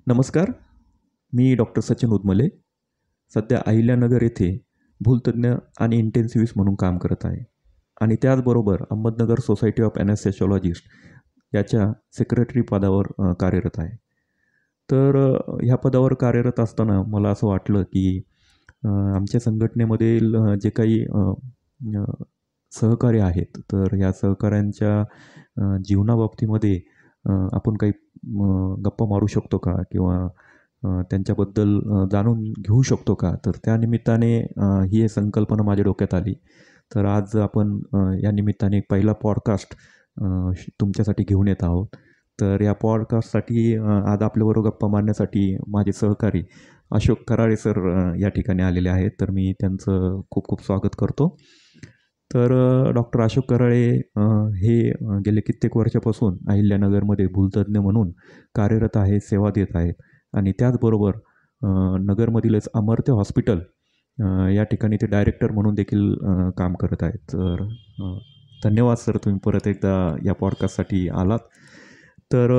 नमस्कार. मी डॉक्टर सचिन उदमले. सध्या अहिल्यानगर येथे भूलतज्ञ आणि इंटेन्सिव्हिस्ट म्हणून काम करत आहे आणि त्याचबरोबर अहमदनगर सोसायटी ऑफ ॲनेस्थेशॉलॉजिस्ट याच्या सेक्रेटरी पदावर कार्यरत आहे. तर ह्या पदावर कार्यरत असताना मला असं वाटलं की आमच्या संघटनेमधील जे काही अ, सहकारी आहेत, तर ह्या सहकाऱ्यांच्या जीवनाबाबतीमध्ये आपण काही गप्पा मारू शकतो का? किंवा त्यांच्याबद्दल जाणून घेऊ शकतो का? तर त्या निमित्ताने ही एक संकल्पना माझ्या डोक्यात आली. तर आज आपण या निमित्ताने एक पहिला पॉडकास्ट तुमच्यासाठी घेऊन येत आहोत. तर या पॉडकास्टसाठी आज आपल्याबरोबर गप्पा मारण्यासाठी माझे सहकारी अशोक कराळे सर या ठिकाणी आलेले आहेत. तर मी त्यांचं खूप खूप स्वागत करतो. तर डॉक्टर अशोक कराळे हे गेले कित्येक वर्षापासून अहिल्यानगरमध्ये भूलतज्ञ म्हणून कार्यरत आहेत, सेवा देत आहेत आणि त्याचबरोबर नगरमधीलच अमर्त्य हॉस्पिटल या ठिकाणी ते डायरेक्टर म्हणून देखील काम करत आहेत. तर धन्यवाद सर, तुम्ही परत एकदा या पॉडकास्टसाठी आलात. तर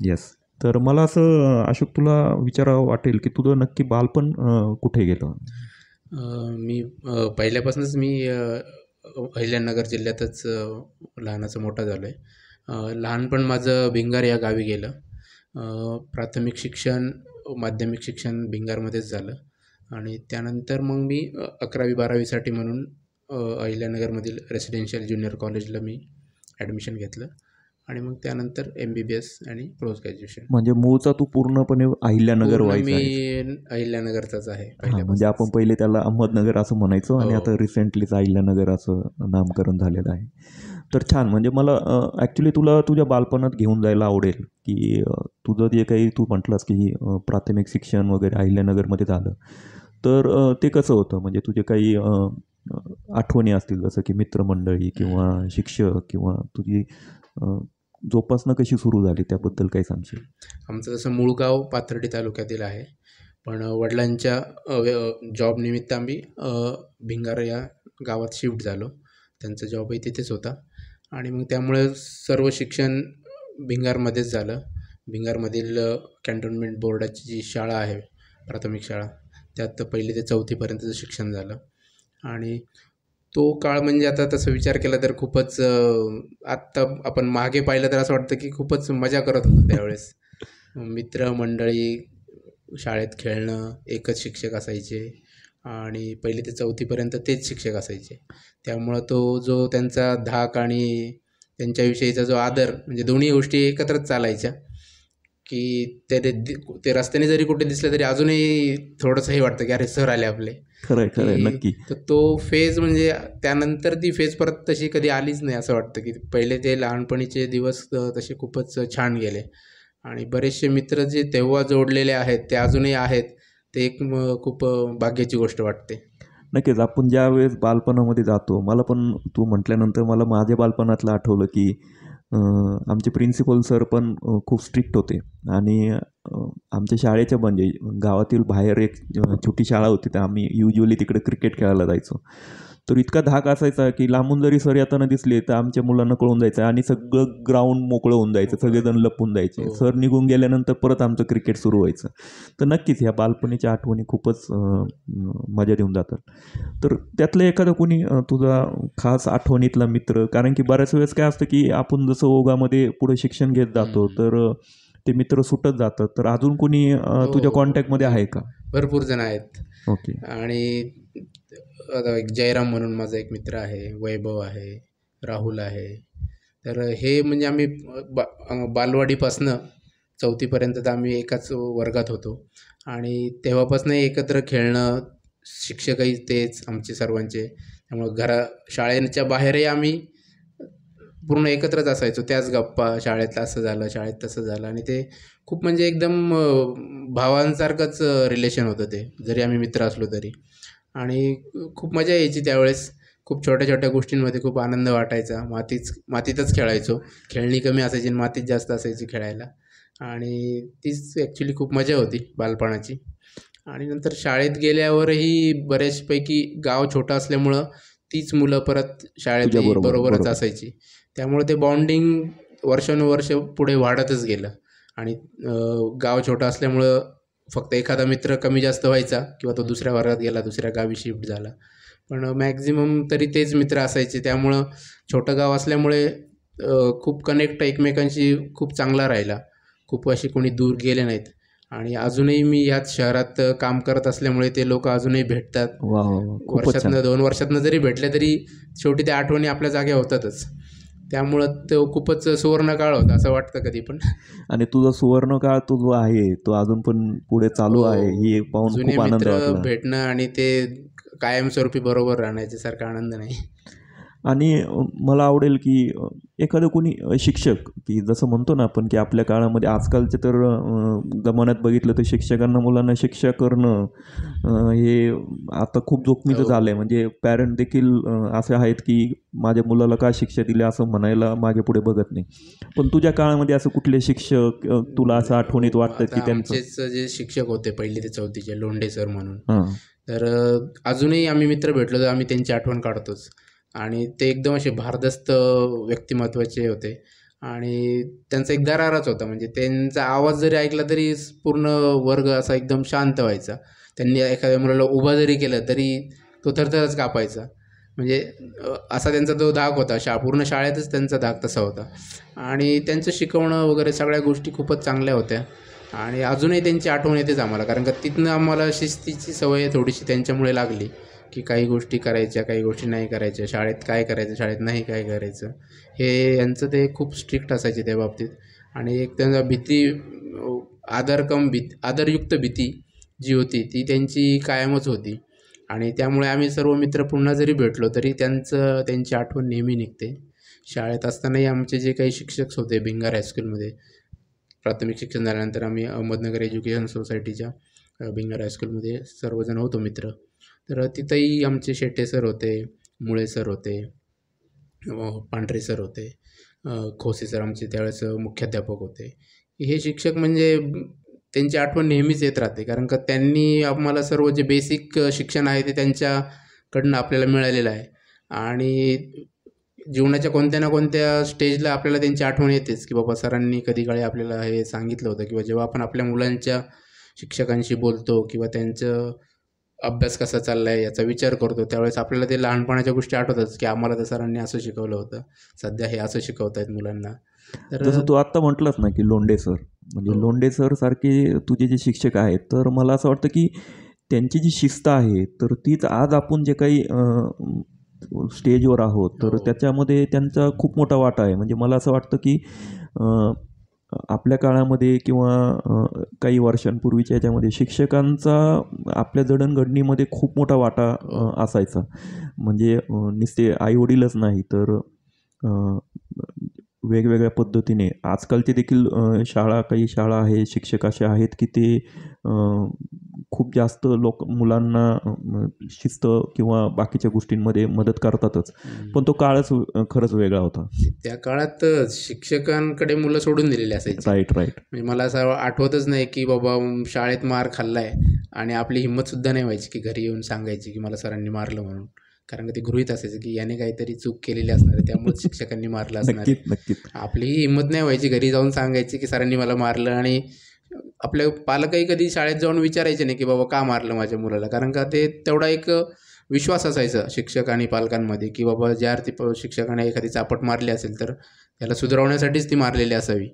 येस. तर मला असं अशोक तुला विचारावं वाटेल की तुझं नक्की बालपण कुठे गेलं? मी पहिल्यापासूनच मी अहिल्यानगर जिल्ह्यातच लहानाचं मोठा झालो आहे. लहानपण माझं भिंगार या गावी गेलं. प्राथमिक शिक्षण, माध्यमिक शिक्षण भिंगारमध्येच झालं आणि त्यानंतर मग मी 11वी-12वीसाठी म्हणून अहिल्यानगरमधील रेसिडेन्शियल ज्युनियर कॉलेजला मी ॲडमिशन घेतलं आणि मग त्यानंतर MBBS आणि पोस्ट ग्रॅज्युएशन. म्हणजे मूळचा तू पूर्णपणे अहिल्यानगर पूर्ण व्हायचा मी आहे. अहिल्यानगरचाच आहे हां, म्हणजे पहिल्यापासून. आपण पहिले त्याला अहमदनगर असं म्हणायचो आणि हो. आता रिसेंटलीच अहिल्यानगर असं नामकरण झालेलं आहे. तर छान. म्हणजे मला ॲक्च्युली तुला तुझ्या बालपणात घेऊन जायला आवडेल की तुझं जे काही तू म्हटलंस की प्राथमिक शिक्षण वगैरे अहिल्यानगरमध्ये झालं. तर ते कसं होतं? म्हणजे तुझे काही आठवणी असतील जसं की मित्रमंडळी किंवा शिक्षक किंवा तुझी अ, जोपासना कशी सुरू झाली त्याबद्दल काही सांगशील? आमचं जसं मूळ गाव पाथर्डी तालुक्यातील आहे. पण वडिलांच्या जॉबनिमित्त आम्ही भिंगार या गावात शिफ्ट झालो. त्यांचा जॉबही तिथेच होता आणि मग त्यामुळे सर्व शिक्षण भिंगारमध्येच झालं. भिंगारमधील कॅन्टोन्मेंट बोर्डाची जी शाळा आहे, प्राथमिक शाळा, त्यात 1ली ते 4थीपर्यंतचं शिक्षण झालं आणि तो काळ म्हणजे आता तसं विचार केला तर खूपच आत्ता आपण मागे पाहिलं तर असं वाटतं की खूपच मजा करत होतो त्यावेळेस. मित्रमंडळी, शाळेत खेळणं, एकच शिक्षक असायचे आणि 1ली ते 4थीपर्यंत तेच शिक्षक असायचे. त्यामुळं तो जो त्यांचा धाक आणि त्यांच्याविषयीचा जो आदर म्हणजे दोन्ही गोष्टी एकत्रच चालायच्या, की ते रस्त्याने जरी कुठे दिसले तरी अजूनही थोडंसं हे वाटतं की अरे सर आले आपले. खरं आहे, खरं आहे. की नक्की. तर तो फेज म्हणजे त्यानंतर ती फेज परत तशी कधी आलीच नाही असं वाटतं, की पहिले ते लहानपणीचे दिवस तसे खूपच छान गेले आणि बरेचसे मित्र जे तेव्हा जोडलेले आहेत ते अजूनही आहेत. ते एक खूप भाग्याची गोष्ट वाटते. नक्कीच. आपण ज्यावेळेस बालपणामध्ये जातो, मला पण तू म्हटल्यानंतर मला माझ्या बालपणातलं आठवलं, की आमचे प्रिन्सिपल सर पण खूप स्ट्रिक्ट होते आणि आमच्या शाळेच्या म्हणजे गावातील बाहेर एक छोटी शाळा होती, तर आम्ही युज्युअली तिकडे क्रिकेट खेळायला जायचो. तर इतका धाक असायचा, की लांबून जरी सर येताना दिसले, तर आमच्या मुलांना कळून जायचं आणि सगळं ग्राउंड मोकळं होऊन जायचं. सगळेजण लपून जायचे. हो. सर निघून गेल्यानंतर परत आमचं क्रिकेट सुरू व्हायचं. तर नक्कीच ह्या बालपणीच्या आठवणी खूपच मजा देऊन जातात. तर त्यातलं एखादं कोणी तुझा खास आठवणीतला मित्र, कारण की बऱ्याच वेळेस काय असतं की आपण जसं ओघामध्ये पुढे शिक्षण घेत जातो, तर ते मित्र सुटत जातात. तर अजून कोणी तुझ्या कॉन्टॅक्टमध्ये आहे का? भरपूर जण आहेत ओके. आणि आता एक जयराम म्हणून माझा एक मित्र आहे, वैभव आहे, राहुल आहे. तर हे म्हणजे आम्ही बालवाडीपासनं 4थीपर्यंत तर आम्ही एकाच वर्गात होतो आणि तेव्हापासून एकत्र खेळणं, शिक्षकही तेच आमचे सर्वांचे. त्यामुळं शाळेच्या बाहेरही आम्ही पूर्ण एकत्रच असायचो. त्याच गप्पा, शाळेत असं झालं, शाळेत तसं झालं आणि ते खूप म्हणजे एकदम भावांसारखंच रिलेशन होतं ते, जरी आम्ही मित्र असलो तरी. आणि खूप मजा यायची त्यावेळेस. खूप छोट्या-छोट्या गोष्टींमध्ये खूप आनंद वाटायचा. मातीतच खेळायचो. खेळणी कमी असायची आणि मातीत जास्त असायची खेळायला आणि तीच ॲक्च्युली खूप मजा होती बालपणाची. आणि नंतर शाळेत गेल्यावरही बऱ्याचपैकी गाव छोटं असल्यामुळं तीच मुलं परत शाळेतही तुझ्याबरोबर. बरोबरच बरोबर. असायची. त्यामुळे ते बॉन्डिंग वर्षानुवर्ष पुढे वाढतच गेलं आणि गाव छोटं असल्यामुळं फक्त एखादा मित्र कमी जास्त व्हायचा किंवा तो दुसऱ्या वर्गात गेला, दुसऱ्या गावी शिफ्ट झाला. पण मॅक्झिमम तरी तेच मित्र असायचे. त्यामुळं छोटं गाव असल्यामुळे खूप कनेक्ट एकमेकांशी खूप चांगला राहिला. खूप अशी कोणी दूर गेले नाहीत. आणि अजूनही मी ह्याच शहरात काम करत असल्यामुळे ते लोक अजूनही भेटतात. वा वा वा, खूपच छान. 2 वर्षातनं जरी भेटले तरी शेवटी त्या आठवणी आपल्या जाग्या होतातच. त्यामुळं तो खूपच सुवर्ण काळ होता असं वाटतं कधी पण. आणि तुझा सुवर्ण काळ तो जो आहे तो अजून पण पुढे चालू आहे, हे पाहून जुने खूप आनंद मित्र वाटला. भेटणं आणि ते कायमस्वरूपी बरोबर राहण्याचे सारखा आनंद नाही. आणि मला आवडेल की एखादं कोणी शिक्षक, की जसं म्हणतो ना आपण की आपल्या काळामध्ये आजकालचे तर जमान्यात बघितलं तर शिक्षकांना मुलांना शिक्षा करणं हे आता खूप जोखमीचं हो. झालं आहे. म्हणजे पॅरेंट देखील असे आहेत की माझ्या मुलाला का शिक्षा दिली असं म्हणायला मागे पुढे बघत नाही. पण तुझ्या काळामध्ये असं कुठले शिक्षक तुला असं आठवणीत वाटतं की आता त्यांचं? आमचेच जे शिक्षक होते 1ली ते 4थीचे लोंढे सर म्हणून. हां. तर अजूनही आम्ही मित्र भेटलो तर आम्ही त्यांची आठवण काढतोच. आणि ते एकदम असे भारदस्त व्यक्तिमत्त्वाचे होते. आणि त्यांचा एक दराराच होता. म्हणजे त्यांचा आवाज जरी ऐकला तरी पूर्ण वर्ग असा एकदम शांत व्हायचा. त्यांनी एखाद्या मुलाला उभा जरी केलं तरी तो थरथरच कापायचा. म्हणजे असा त्यांचा तो धाक होता. पूर्ण शाळेतच त्यांचा धाक तसा होता. आणि त्यांचं शिकवणं वगैरे सगळ्या गोष्टी खूपच चांगल्या होत्या. आणि अजूनही त्यांची आठवण येतेच आम्हाला. कारण का तिथनं आम्हाला शिस्तीची सवय थोडीशी त्यांच्यामुळे लागली, की काही गोष्टी करायच्या, काही गोष्टी नाही करायच्या. शाळेत काय करायचं, शाळेत नाही काय करायचं. हे यांचं ते खूप स्ट्रिक्ट असायचे त्या बाबतीत. आणि एक त्यांचा भीती, आदरयुक्त भीती जी होती ती त्यांची कायमच होती. आणि त्यामुळे आम्ही सर्व मित्र पुन्हा जरी भेटलो तरी त्यांची आठवण नेहमी निघते. शाळेत असतानाही आमचे जे काही शिक्षक होते भिंगार हायस्कूलमध्ये, प्राथमिक शिक्षण झाल्यानंतर आम्ही अहमदनगर एज्युकेशन सोसायटीच्या भिंगार हायस्कूलमध्ये सर्वजण होतो मित्र. तर तिथंही आमचे शेट्टे सर होते, मुळे सर होते, पांढरे सर होते, खोसे सर आमचे त्यावेळेस मुख्याध्यापक होते. हे शिक्षक म्हणजे त्यांची आठवण नेहमीच येत राहते. कारण का त्यांनी आम्हाला सर्व जे बेसिक शिक्षण आहे ते त्यांच्याकडनं आपल्याला मिळालेलं आहे. आणि जीवनाच्या कोणत्या ना कोणत्या स्टेजला आपल्याला त्यांची आठवण येतेच, की बाबा सरांनी कधी काळी आपल्याला हे सांगितलं होतं. किंवा जेव्हा आपण आपल्या मुलांच्या शिक्षकांशी बोलतो किंवा त्यांचं अभ्यास कसा चालला आहे याचा विचार करतो, त्यावेळेस आपल्याला ते लहानपणाच्या गोष्टी आठवतात, की आम्हाला तर सरांनी असं शिकवलं होतं, सध्या हे असं शिकवतायत मुलांना. तर जसं तू आत्ता म्हटलंस ना की लोंढे सर, म्हणजे हो. लोंढे सर सारखे तुझे जे शिक्षक आहेत, तर मला असं वाटतं की त्यांची जी शिस्त आहे तर तीच आज आपण जे काही स्टेजवर आहोत तर हो. त्याच्यामध्ये त्यांचा खूप मोठा वाटा आहे. म्हणजे मला असं वाटतं की आपल्या काळामध्ये किंवा काही वर्षांपूर्वीच्या याच्यामध्ये शिक्षकांचा आपल्या जडणघडणीमध्ये खूप मोठा वाटा असायचा. म्हणजे नुसते आईवडीलच नाही तर वेगवेगळ्या पद्धतीने आजकालचे देखील काही शाळा आहे, शिक्षक असे आहेत की ते खूप जास्त मुलांना शिस्त किंवा बाकीच्या गोष्टींमध्ये मदत करतातच. पण तो काळच खरंच वेगळा होता. त्या काळात शिक्षकांकडे मुलं सोडून दिलेली असायची. राईट. म्हणजे मला असं आठवतच नाही की बाबा शाळेत मार खाल्लाय आणि आपली हिंमतसुद्धा नाही व्हायची की घरी येऊन सांगायची की मला सरांनी मारलं म्हणून. कारण का ते गृहीत असायचं की याने काहीतरी चूक केलेली असणार आहे, त्यामुळेच शिक्षकांनी मारलं असणार आहे. नक्कीच. आपलीही हिंमत नाही व्हायची घरी जाऊन सांगायची की सरांनी मला मारलं. आणि आपले पालकही कधी शाळेत जाऊन विचारायचे नाही की बाबा का मारलं माझ्या मुलाला. कारण का ते तेवढा एक विश्वास असायचा शिक्षक आणि पालकांमध्ये की बाबा ज्या अर्थी शिक्षकाने एखादी चापट मारली असेल तर त्याला सुधारवण्यासाठीच ती मारलेली असावी.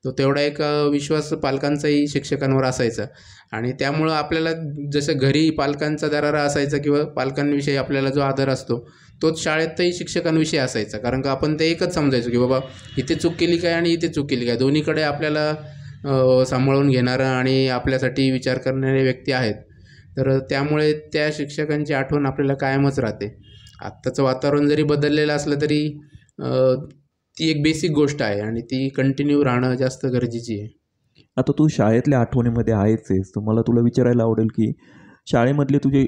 तो तेवढा एक विश्वास पालकांचाही शिक्षकांवर असायचा. आणि त्यामुळं आपल्याला जसं घरी पालकांचा दरारा असायचा किंवा पालकांविषयी आपल्याला जो आदर असतो तोच शाळेतही शिक्षकांविषयी असायचा. कारण का आपण ते एकच समजायचो की बाबा इथे चूक केली काय आणि इथे चूक केली काय, दोन्हीकडे आपल्याला सांभाळून घेणारं आणि आपल्यासाठी विचार करणारे व्यक्ती आहेत. तर त्यामुळे त्या शिक्षकांची आठवण आपल्याला कायमच राहते. आत्ताचं वातावरण जरी बदललेलं असलं तरी ती एक बेसिक गोष्ट आहे आणि ती कंटिन्यू राहणं जास्त गरजेची आहे. आता तू शाळेतल्या आठवणीमध्ये आहेस, तर मला तुला विचारायला आवडेल की शाळेमधले तुझे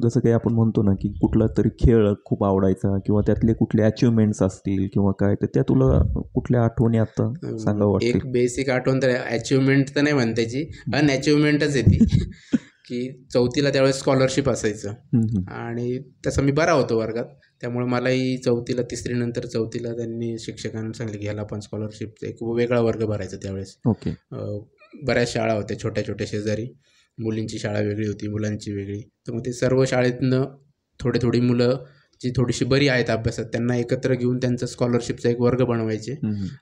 जसं काही आपण म्हणतो ना की कुठला तरी खेळ खूप आवडायचा किंवा त्यातले कुठले अचिव्हमेंट्स असतील किंवा काय, तर त्या तुला कुठल्या आठवणी आता सांगावं वाटतील? एक बेसिक आठवण तर अचिव्हमेंट तर नाही म्हणता यायची, अनअचिव्हमेंटच येते. की 4थीला त्यावेळेस स्कॉलरशिप असायचं आणि तसं मी बरा होतो वर्गात. त्यामुळे मलाही 4थीला 3री नंतर 4थीला त्यांनी शिक्षकांनी सांगितलं की ह्याला आपण स्कॉलरशिपचा एक वेगळा वर्ग भरायचा त्यावेळेस. ओके. बऱ्याच शाळा होत्या छोट्या छोट्या शेजारी, मुलींची शाळा वेगळी होती, मुलांची वेगळी. तर मग ते सर्व शाळेतनं थोडी मुलं जी थोडीशी बरी आहेत अभ्यासात त्यांना एकत्र घेऊन त्यांचा स्कॉलरशिपचा एक वर्ग बनवायचे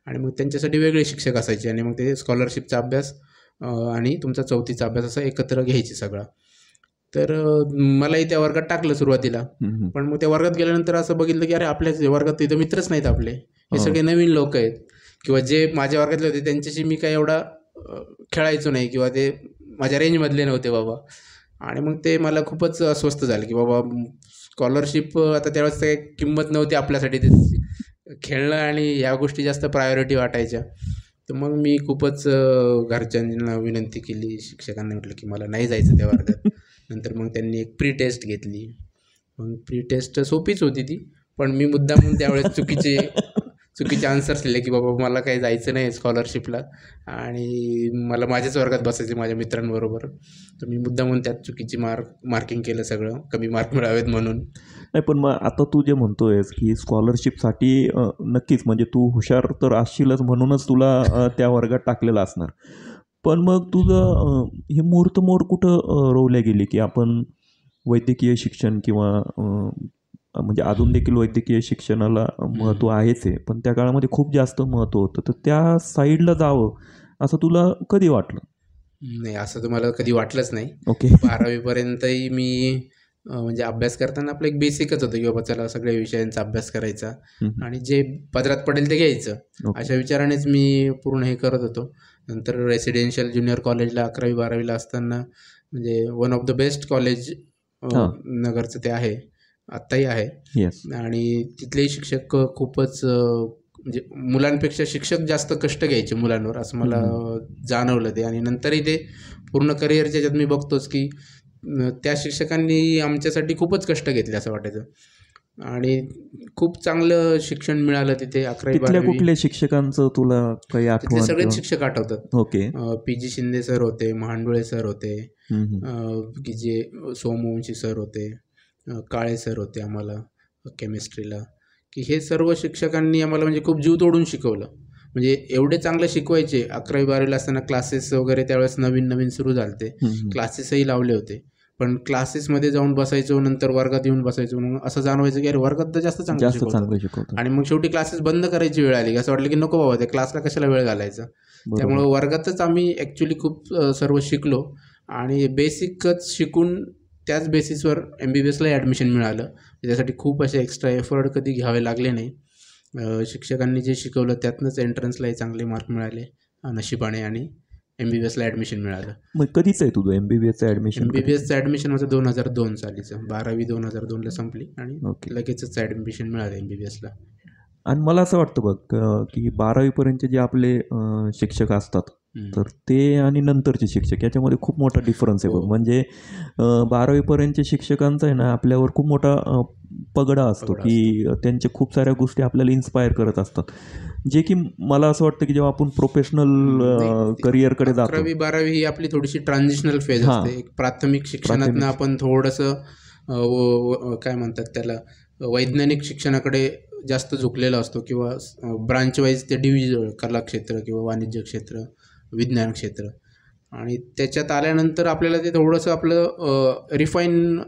आणि मग त्यांच्यासाठी वेगळे शिक्षक असायचे आणि मग ते स्कॉलरशिपचा अभ्यास आणि तुमचा 4थीचा अभ्यास असा एकत्र घ्यायचे सगळा. तर मलाही त्या वर्गात टाकलं सुरुवातीला. पण मग त्या वर्गात गेल्यानंतर असं बघितलं की अरे आपल्या वर्गात तिथं मित्रच नाहीत आपले, हे सगळे नवीन लोक आहेत. किंवा जे माझ्या वर्गातले होते त्यांच्याशी मी काही एवढा खेळायचो नाही किंवा ते माझ्या रेंजमधले नव्हते बाबा. आणि मग ते मला खूपच अस्वस्थ झालं की बाबा स्कॉलरशिप आता त्यावेळेस काही किंमत नव्हती आपल्यासाठी, ते खेळणं आणि ह्या गोष्टी जास्त प्रायोरिटी वाटायच्या. तर मग मी खूपच घरच्यांना विनंती केली, शिक्षकांना म्हटलं की मला नाही जायचं त्या वर्गात. नंतर मग त्यांनी एक प्री टेस्ट घेतली. मग प्री टेस्ट सोपीच होती ती, पण मी मुद्दामून त्यावेळेस चुकीचे आन्सर्स लिहिले की बाबा मला काही जायचं नाही स्कॉलरशिपला आणि मला माझ्याच वर्गात बसायचे माझ्या मित्रांबरोबर. तर मी मुद्दामून त्यात चुकीची मार्किंग केलं, सगळं कमी मार्क मिळावेत म्हणून. नाही, पण मग आता तू जे म्हणतोयस की स्कॉलरशिपसाठी नक्कीच म्हणजे तू हुशार तर असशीलच म्हणूनच तुला त्या वर्गात टाकलेलं असणार. पण मग तुझं हे मुहूर्तमेढ कुठं रोवल्या गेली की आपण वैद्यकीय शिक्षण किंवा म्हणजे अजून देखील वैद्यकीय शिक्षणाला महत्त्व आहेच आहे, पण त्या काळामध्ये खूप जास्त महत्त्व होतं, तर त्या साईडला जावं असं तुला कधी वाटलं? नाही, असं तर मला कधी वाटलंच नाही. ओके. 12वीपर्यंतही मी म्हणजे अभ्यास करताना आपलं एक बेसिकच होतं की बाबा चला सगळ्या विषयांचा अभ्यास करायचा आणि जे पदरात पडेल ते घ्यायचं, अशा विचारानेच मी पूर्ण हे करत होतो. नंतर रेसिडेन्शियल ज्युनियर कॉलेजला 11वी-12वीला असताना म्हणजे one of the best college नगरचं ते आहे, आत्ताही आहे. आणि तिथलेही शिक्षक खूपच म्हणजे मुलांपेक्षा शिक्षक जास्त कष्ट घ्यायचे मुलांवर, असं मला जाणवलं ते. आणि नंतरही ते पूर्ण करिअरच्या याच्यात मी बघतोच की त्या शिक्षकांनी आमच्यासाठी खूपच कष्ट घेतले असं वाटायचं आणि खूप चांगलं शिक्षण मिळालं तिथे. 11वी-12वी. कुठल्या शिक्षकांचं तुला काही तिथले आठवण? सगळेच शिक्षक आठवतात. ओके. पी.जी. शिंदे सर होते, महांडोळे सर होते, की जे सोमवंशी सर होते, काळे सर होते आम्हाला केमिस्ट्रीला, की हे सर्व शिक्षकांनी आम्हाला म्हणजे खूप जीव तोडून शिकवलं. म्हणजे एवढे चांगले शिकवायचे. 11वी-12वीला असताना क्लासेस वगैरे त्यावेळेस नवीन सुरू झाले, क्लासेसही लावले होते. पण क्लासेसमध्ये जाऊन बसायचो, नंतर वर्गात येऊन बसायचो, मग असं जाणवायचं की अरे वर्गात तर जास्त चांगलं शिकवतात. आणि मग शेवटी क्लासेस बंद करायची वेळ आली, असं वाटलं की नको बाबा त्या क्लासला कशाला वेळ घालायचा. त्यामुळे वर्गातच आम्ही ॲक्च्युली खूप सर्व शिकलो आणि बेसिकच शिकून त्याच बेसिसवर MBBSला ॲडमिशन मिळालं. त्याच्यासाठी खूप असे एक्स्ट्रा एफर्ट कधी घ्यावे लागले नाही. शिक्षकांनी जे शिकवलं त्यातनंच एंट्रन्सलाही चांगले मार्क मिळाले नशिबाने आणि MBBSला ॲडमिशन मिळालं. मग कधीच आहे तुझं MBBSचं ॲडमिशन? MBBSचं ॲडमिशन माझं 2002 सालीचं. 12वी 2002ला संपली आणि लगेचच ॲडमिशन मिळालं MBBSला. आणि मला असं वाटतं बघ की 12वीपर्यंतचे जे आपले शिक्षक असतात तर ते आणि नंतरचे शिक्षक याच्यामध्ये खूप मोठा डिफरन्स आहे बघ. म्हणजे 12वीपर्यंतचे शिक्षकांचा आहे ना आपल्यावर खूप मोठा पगडा असतो की त्यांच्या खूप साऱ्या गोष्टी आपल्याला इन्स्पायर करत असतात, जे की मला असं वाटतं की जेव्हा आपण प्रोफेशनल करिअरकडे जातो. 11वी-12वी ही आपली थोडीशी ट्रान्झिशनल फेज असते. एक प्राथमिक शिक्षणातनं आपण थोडंसं काय म्हणतात त्याला वैज्ञानिक शिक्षणाकडे जास्त झुकलेला असतो किंवा ब्रांच वाईज ते डिव्हिजन, कला क्षेत्र किंवा वाणिज्य क्षेत्र, विज्ञान क्षेत्र. आणि त्याच्यात आल्यानंतर आपल्याला ते थोडंसं आपलं रिफाईन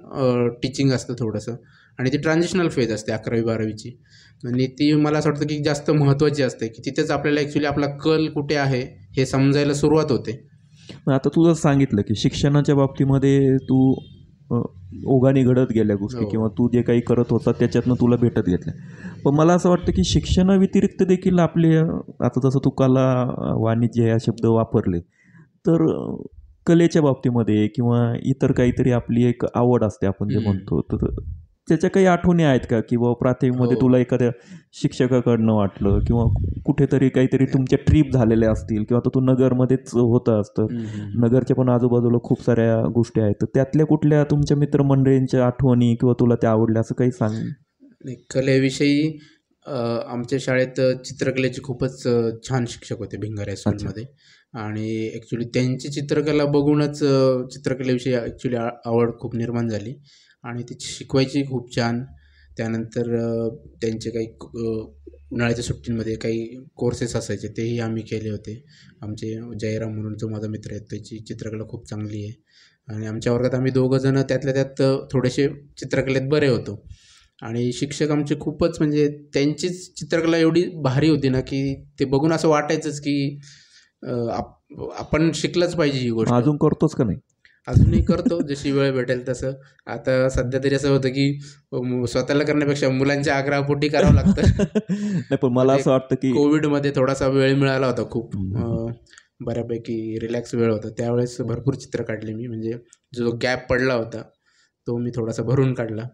टीचिंग असतं थोडंसं आणि ती ट्रान्झिशनल फेज असते 11वी-12वीची. आणि ती मला असं वाटतं की जास्त महत्त्वाची असते की तिथेच आपल्याला ॲक्च्युली आपला कल कुठे आहे हे समजायला सुरुवात होते. आता तुझं सांगितलं की शिक्षणाच्या बाबतीमध्ये तू ओघाने घडत गेल्या गोष्टी किंवा तू जे काही करत होता त्याच्यातनं तुला भेटत घेतल्या. पण मला असं वाटतं की शिक्षणाव्यतिरिक्त देखील आपले आता जसं तू कला, वाणिज्य या शब्द वापरले, तर कलेच्या बाबतीमध्ये किंवा इतर काहीतरी आपली एक आवड असते आपण जे म्हणतो, तर त्याच्या काही आठवणी आहेत का की बाबा प्राथमिकमध्ये तुला एखाद्या शिक्षकाकडनं वाटलं किंवा कुठेतरी काहीतरी तुमच्या ट्रीप झालेल्या असतील किंवा आता तू नगरमध्येच होतं असतं, नगरच्या पण आजूबाजूला खूप साऱ्या गोष्टी आहेत, तर त्यातल्या कुठल्या तुमच्या मित्रमंडळींच्या आठवणी किंवा तुला त्या आवडल्या असं काही सांग. कलेविषयी आमच्या शाळेत चित्रकलेचे खूपच छान शिक्षक होते भिंगार हायस्कूलमध्ये आणि ॲक्च्युली त्यांची चित्रकला बघूनच चित्रकलेविषयी ॲक्च्युली आवड खूप निर्माण झाली आणि ती शिकवायची खूप छान. त्यानंतर त्यांचे काही उन्हाळ्याच्या सुट्टींमध्ये काही कोर्सेस असायचे तेही आम्ही केले होते. आमचे जयराम म्हणून जो माझा मित्र आहे त्याची चित्रकला खूप चांगली आहे आणि आमच्या वर्गात आम्ही दोघंजणं त्यातल्या त्यात थोडेसे चित्रकलेत बरे होतो आणि शिक्षक आमचे खूपच म्हणजे त्यांचीच चित्रकला एवढी भारी होती ना की ते बघून असं वाटायचंच की आपण शिकलंच पाहिजे ही गोष्ट. अजून करतोच का नाही? अजूनही करतो जशी वेळ भेटेल तसं. आता सध्या तरी असं होतं की स्वतःला करण्यापेक्षा मुलांच्या आग्रहापोटी करावं लागतं. नाही, पण मला असं वाटतं की कोविडमध्ये थोडासा वेळ मिळाला होता खूप बऱ्यापैकी रिलॅक्स वेळ होता त्यावेळेस भरपूर चित्र काढले मी. म्हणजे जो गॅप पडला होता तो मी थोडासा भरून काढला.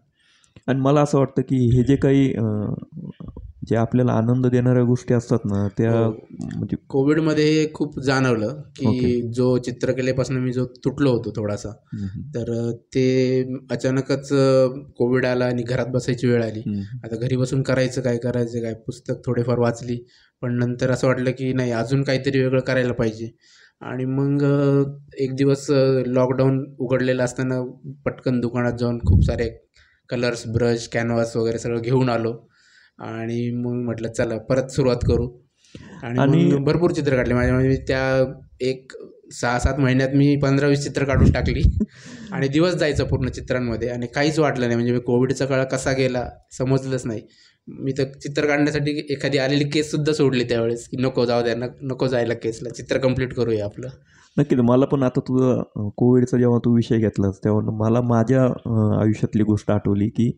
आणि मला असं वाटतं की हे जे काही जे आपल्याला आनंद देणाऱ्या गोष्टी असतात ना त्या म्हणजे कोविडमध्ये हे खूप जाणवलं की जो चित्रकलेपासून मी जो तुटलो होतो थोडासा, तर ते अचानकच कोविड आला आणि घरात बसायची वेळ आली. आता घरी बसून करायचं काय पुस्तक थोडेफार वाचली, पण नंतर असं वाटलं की नाही अजून काहीतरी वेगळं करायला पाहिजे. आणि मग एक दिवस लॉकडाऊन उघडलेलं असताना पटकन दुकानात जाऊन खूप सारे कलर्स, ब्रश, कॅनव्हास वगैरे सगळं घेऊन आलो आणि मग म्हटलं चला परत सुरुवात करू. आणि मग भरपूर चित्र काढले माझ्या त्या एक 6-7 महिन्यात मी 15-20 चित्र काढून टाकली आणि दिवस जायचा पूर्ण चित्रांमध्ये आणि काहीच वाटलं नाही. म्हणजे कोविडचा काळ कसा गेला समजलंच नाही. मी तर चित्र काढण्यासाठी एखादी आलेली केससुद्धा सोडली त्यावेळेस की नको जाऊ द्या, नको जायला केसला, चित्र कंप्लीट करूया आपलं. नक्कीच. मला पण आता तुझं कोविडचा जेव्हा तू विषय घेतलास तेव्हा मला माझ्या आयुष्यातली गोष्ट आठवली की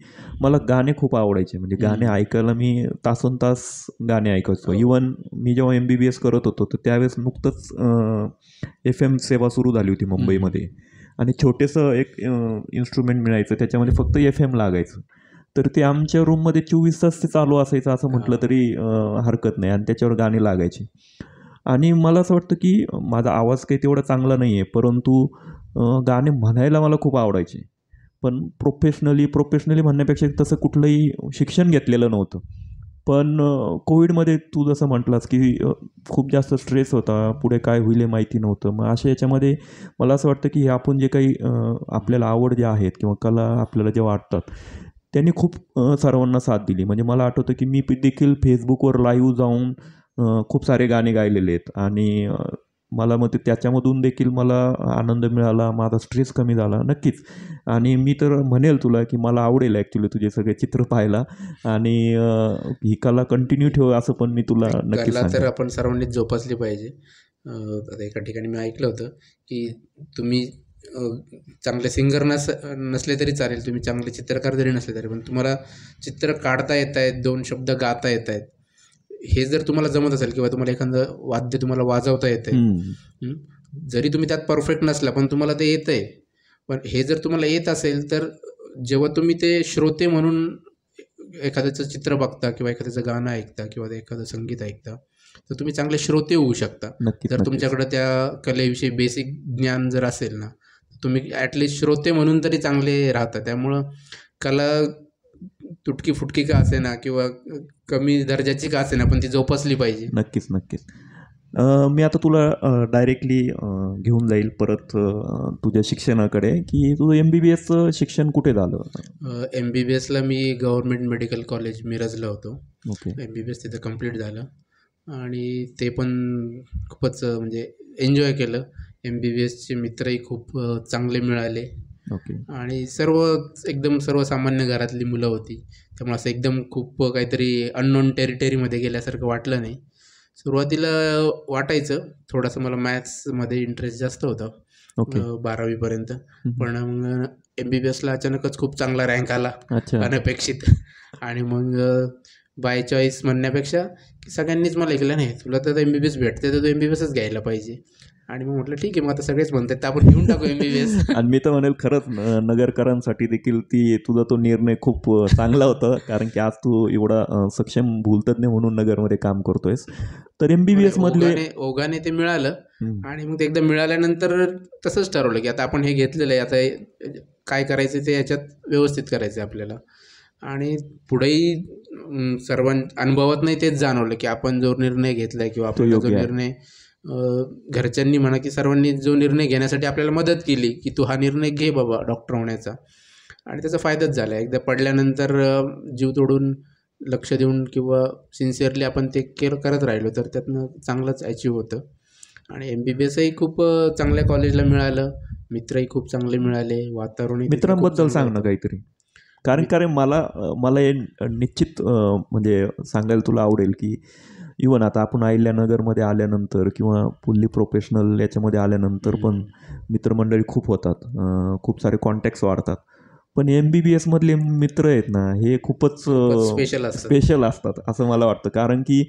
मला गाणे खूप आवडायचे. म्हणजे गाणे ऐकायला मी तासोनतास गाणे ऐकायचो. इवन मी जेव्हा MBBS करत होतो तर त्यावेळेस नुकतंच FM सेवा सुरू झाली होती मुंबईमध्ये आणि छोटेसं एक इन्स्ट्रुमेंट मिळायचं त्याच्यामध्ये फक्त FM लागायचं. तर ते आमच्या रूममध्ये 24 तास ते चालू असायचं असं म्हटलं तरी हरकत नाही आणि त्याच्यावर गाणी लागायची. आणि मला असं वाटतं की माझा आवाज काही तेवढा चांगला नाही आहे परंतु गाणे म्हणायला मला खूप आवडायचे. पण प्रोफेशनली म्हणण्यापेक्षा तसं कुठलंही शिक्षण घेतलेलं नव्हतं. पण कोविडमध्ये तू जसं म्हटलास की खूप जास्त स्ट्रेस होता, पुढे काय होईल हे माहिती नव्हतं. मग अशा याच्यामध्ये मला असं वाटतं की आपण जे काही आपल्याला आवड ज्या आहेत किंवा कला आपल्याला जे वाटतात त्यांनी खूप सर्वांना साथ दिली. म्हणजे मला आठवतं की मी देखील फेसबुकवर लाईव्ह जाऊन खूप सारे गाणे गायलेले आहेत आणि मला मग त्याच्यामधून देखील मला आनंद मिळाला, माझा स्ट्रेस कमी झाला. नक्कीच. आणि मी तर म्हणेल तुला की मला आवडेल ॲक्च्युली तुझे सगळे चित्र पाहायला आणि ही कला कंटिन्यू ठेव असं पण मी तुला नक्कीच कला तर सांगेन. आपण सर्वांनीच जोपासली पाहिजे. आता एका ठिकाणी मी ऐकलं होतं की तुम्ही चांगले सिंगर नसले तरी चालेल, तुम्ही चांगले चित्रकार जरी नसले तरी पण तुम्हाला चित्र काढता येत आहेत, 2 शब्द गाता येत आहेत, हे जर तुम्हाला जमत असेल किंवा तुम्हाला एखादं वाद्य तुम्हाला वाजवता येतंय, जरी तुम्ही त्यात परफेक्ट नसला पण तुम्हाला ते येतंय. पण हे जर तुम्हाला येत असेल तर जेव्हा तुम्ही ते श्रोते म्हणून एखाद्याचं चित्र बघता किंवा एखाद्याचं गाणं ऐकता किंवा एखादं संगीत ऐकता तर तुम्ही चांगले श्रोते होऊ शकता. जर तुमच्याकडं त्या कलेविषयी बेसिक ज्ञान जर असेल ना तुम्ही ॲटलिस्ट श्रोते म्हणून तरी चांगले राहता. त्यामुळं कला तुटकी फुटकी का असे ना किंवा कमी दर्जाची का असे ना पण ती जोपासली पाहिजे. नक्कीच. मी आता तुला डायरेक्टली घेऊन जाईल परत तुझ्या शिक्षणाकडे की तुझं MBBSचं शिक्षण कुठे झालं? MBBSला मी गव्हर्नमेंट मेडिकल कॉलेज मिरजला होतो. ओके. MBBS तिथं कंप्लीट झालं आणि ते पण खूपच म्हणजे एन्जॉय केलं. MBBSचे मित्रही खूप चांगले मिळाले. ओके. आणि एकदम सर्वसामान्य घरातली मुलं होती. त्यामुळे असं एकदम खूप काहीतरी अननोन टेरिटरीमध्ये गेल्यासारखं वाटलं नाही. सुरुवातीला वाटायचं थोडंसं मला मॅथ्समध्ये इंटरेस्ट जास्त होता 12वीपर्यंत. पण मग MBBSला अचानकच खूप चांगला रँक आला अनपेक्षित. आणि मग बाय चॉईस म्हणण्यापेक्षा की सगळ्यांनीच मला ऐकलं नाही तुला तर MBBS भेटते तर तू MBBSच घ्यायला पाहिजे. आणि मग म्हटलं ठीक आहे मग आता सगळेच म्हणतात तर आपण घेऊन टाकू MBBS. आणि मी तर म्हणेल खरंच नगरकरांसाठी देखील तुझा तो निर्णय खूप चांगला होता कारण की आज तू एवढा सक्षम भूलतज्ञ म्हणून नगरमध्ये काम करतोयस. तर MBBS मधले ओघाने ते मिळालं आणि मग ते एकदा मिळाल्यानंतर तसंच ठरवलं की आता आपण हे घेतलेलं आहे, आता काय करायचं ते याच्यात व्यवस्थित करायचं आहे आपल्याला. आणि पुढेही अनुभवात नाही तेच जाणवलं की आपण जो निर्णय घेतलाय किंवा आपला जो निर्णय घरच्यांनी म्हणा की सर्वांनी जो निर्णय घेण्यासाठी आपल्याला मदत केली की तू हा निर्णय घे बाबा डॉक्टर होण्याचा, आणि त्याचा फायदाच झाला. एकदा पडल्यानंतर जीव तोडून लक्ष देऊन किंवा सिन्सिअरली आपण ते करत राहिलो तर त्यातनं चांगलंच अचीव्ह होतं. आणि MBBSही खूप चांगल्या कॉलेजला मिळालं. मित्रही खूप चांगले मिळाले. वातावरणही तिथलं खूप मित्रांबद्दल चांगलं सांग ना होतं. काहीतरी. कारण कारण मला मला हे निश्चित म्हणजे सांगायला तुला आवडेल की इवन आता आपण अहिल्यानगरमध्ये आल्यानंतर किंवा फुल्ली प्रोफेशनल याच्यामध्ये आल्यानंतर पण मित्रमंडळी खूप होतात, खूप सारे कॉन्टॅक्ट्स वाढतात. पण MBBS मधले मित्र आहेत ना हे खूपच खूपच स्पेशल असतात. स्पेशल असतात असं मला वाटतं. कारण की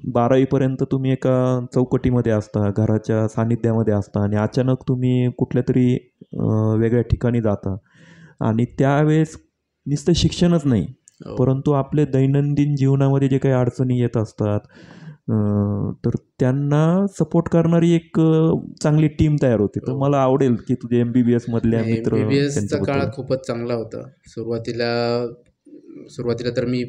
12वीपर्यंत तुम्ही एका चौकटीमध्ये असता, घराच्या सानिध्यामध्ये असता आणि अचानक तुम्ही कुठल्या तरी वेगळ्या ठिकाणी जाता आणि त्यावेळेस नुसतं शिक्षणच नाही, हो. परंतु आपले दैनंदिन जीवनामध्ये जे काही अडचणी येत असतात तर त्यांना सपोर्ट करणारी एक चांगली टीम तयार होते. तर हो. मला आवडेल की तुझे MBBS मधल्या मित्र MBBSचा काळ त्यांच्याबद्दल. खूपच चांगला होता. सुरुवातीला तर मी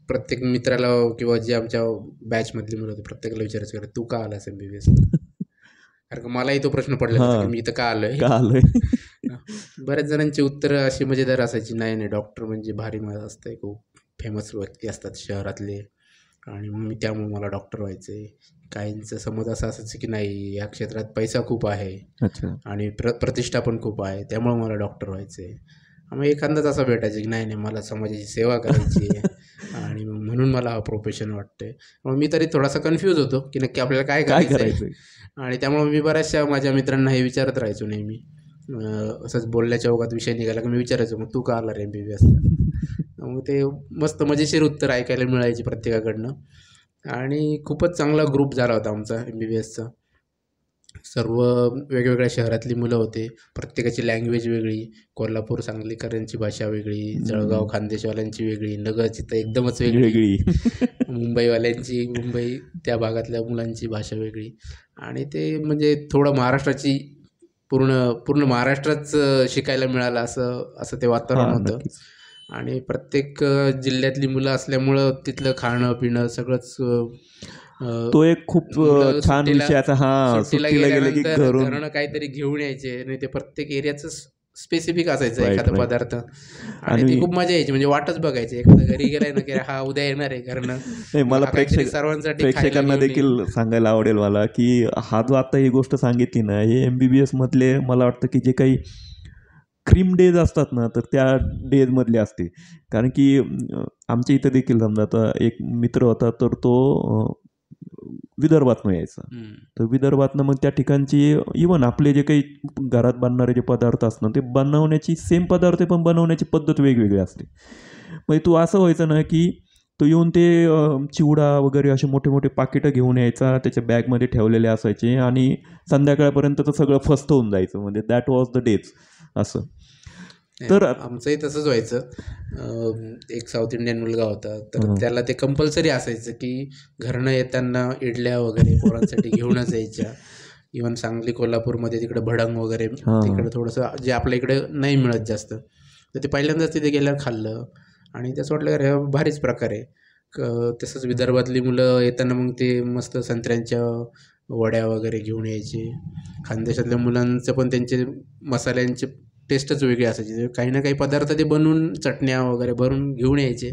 प्रत्येक मित्राला किंवा जे आमच्या बॅचमधली मुलं होती प्रत्येकाला विचारायचं, "अरे तू का आलास MBBSला?" कारण का मलाही तो प्रश्न पडलेला होता, की हां, मी इथं का आलोय? का आलोय? बऱ्याच जणांची उत्तरं अशी मजेदार असायची, "नाही, नाही डॉक्टर म्हणजे भारी असतंय, खूप फेमस व्यक्ती असतात शहरातले आणि मग त्यामुळे मला डॉक्टर व्हायचं काहींचा समज असा असायचा, की नाही या क्षेत्रात पैसा खूप आहे अच्छा. आणि प्रतिष्ठा पण खूप आहे, त्यामुळे मला डॉक्टर व्हायचं आहे. मग एखादाच असा भेटायचा, की नाही, नाही मला समाजाची सेवा करायची आहे आणि म्हणून मला हा प्रोफेशन वाटतंय. मग मी तरी थोडासा कन्फ्यूज होतो, की नक्की आपल्याला काय काय करायचं आहे करायचंय? आणि त्यामुळे मी बऱ्याचशा माझ्या मित्रांना हे विचारत राहायचो नेहमी. असंच बोलण्याच्या ओघात विषय निघाला, की मी विचारायचो, "मग तू का आला रे MBBSला?" मग ते मस्त मजेशीर उत्तर ऐकायला मिळायची प्रत्येकाकडनं आणि खूपच चांगला ग्रुप झाला होता आमचा MBBSचा. सर्व वेगवेगळ्या शहरातली मुलं होते. प्रत्येकाची लँग्वेज वेगळी. कोल्हापूर, सांगलीकरांची भाषा वेगळी, जळगाव, खानदेशवाल्यांची वेगळी, नगरची तर एकदमच वेगळी, वेगळी. मुंबईवाल्यांची, मुंबई त्या भागातल्या मुलांची भाषा वेगळी आणि ते म्हणजे थोडं महाराष्ट्राची पूर्ण पूर्ण महाराष्ट्रच शिकायला मिळालं असं असं ते वातावरण हां, होतं नक्कीच. आणि प्रत्येक जिल्ह्यातली मुलं असल्यामुळं तिथलं खाणं-पिणं सगळंच तो एक खूप मुलं छान सुट्टीला विषयाचा हां, सुट्टीला सुट्टीला गेले की गेल्यानंतर घरून घरनं काहीतरी घेऊन यायचे आणि ते प्रत्येक एरियाचं स्पेसिफिक असायचं राइट, एखादा राइट. पदार्थ आणि ती आणि खूप मजा यायची म्हणजे वाटच बघायची एखादा घरी गेलाय ना की हा उद्या येणार आहे घरनं नाही मग मला हा काहीतरी सर्वांसाठी खायला प्रेक्षकांना घेऊन येईल. देखील सांगायला आवडेल मला, की हा जो आता ही गोष्ट सांगितली ना, हे MBBS मधले मला वाटतं की जे काही क्रीम डेज असतात ना, तर त्या डेजमधले असते. कारण की आमच्या इथं देखील समजा आता एक मित्र होता, तर तो विदर्भातनं यायचा. हम्म. तर विदर्भातनं मग त्या ठिकाणची इवन आपले जे काही घरात बनणारे जे पदार्थ असतात ते बनवण्याची सेम पदार्थ पण बनवण्याची पद्धत वेगवेगळी असते. म्हणजे तू असं व्हायचं ना की तो येऊन ते चिवडा वगैरे असे मोठे मोठे पाकिटं घेऊन यायचा, त्याच्या बॅगमध्ये ठेवलेले असायचे आणि संध्याकाळपर्यंत तर सगळं फस्त होऊन जायचं. म्हणजे दॅट वॉज द डेज असं. नाही, तर आमचंही तसंच व्हायचं. एक साऊथ इंडियन मुलगा होता तर त्याला ते कंपल्सरी असायचं की घरनं येताना इडल्या वगैरे पोरांसाठी घेऊनच यायच्या. इवन सांगली कोल्हापूरमध्ये तिकडे भडंग वगैरे हां. तिकडे थोडंसं जे आपल्या इकडे नाही मिळत जास्त तर ते पहिल्यांदाच तिथे गेल्यावर खाल्लं आणि त्याचं वाटलं अरे हा भारीच प्रकार आहे. तसंच विदर्भातली मुलं येताना मग ते मस्त संत्र्यांच्या वड्या वगैरे घेऊन यायचे. खानदेशातल्या मुलांचं पण त्यांचे मसाल्यांचे टेस्टच वेगळी असायची. काही ना काही पदार्थ ते बनवून चटण्या वगैरे भरून घेऊन यायचे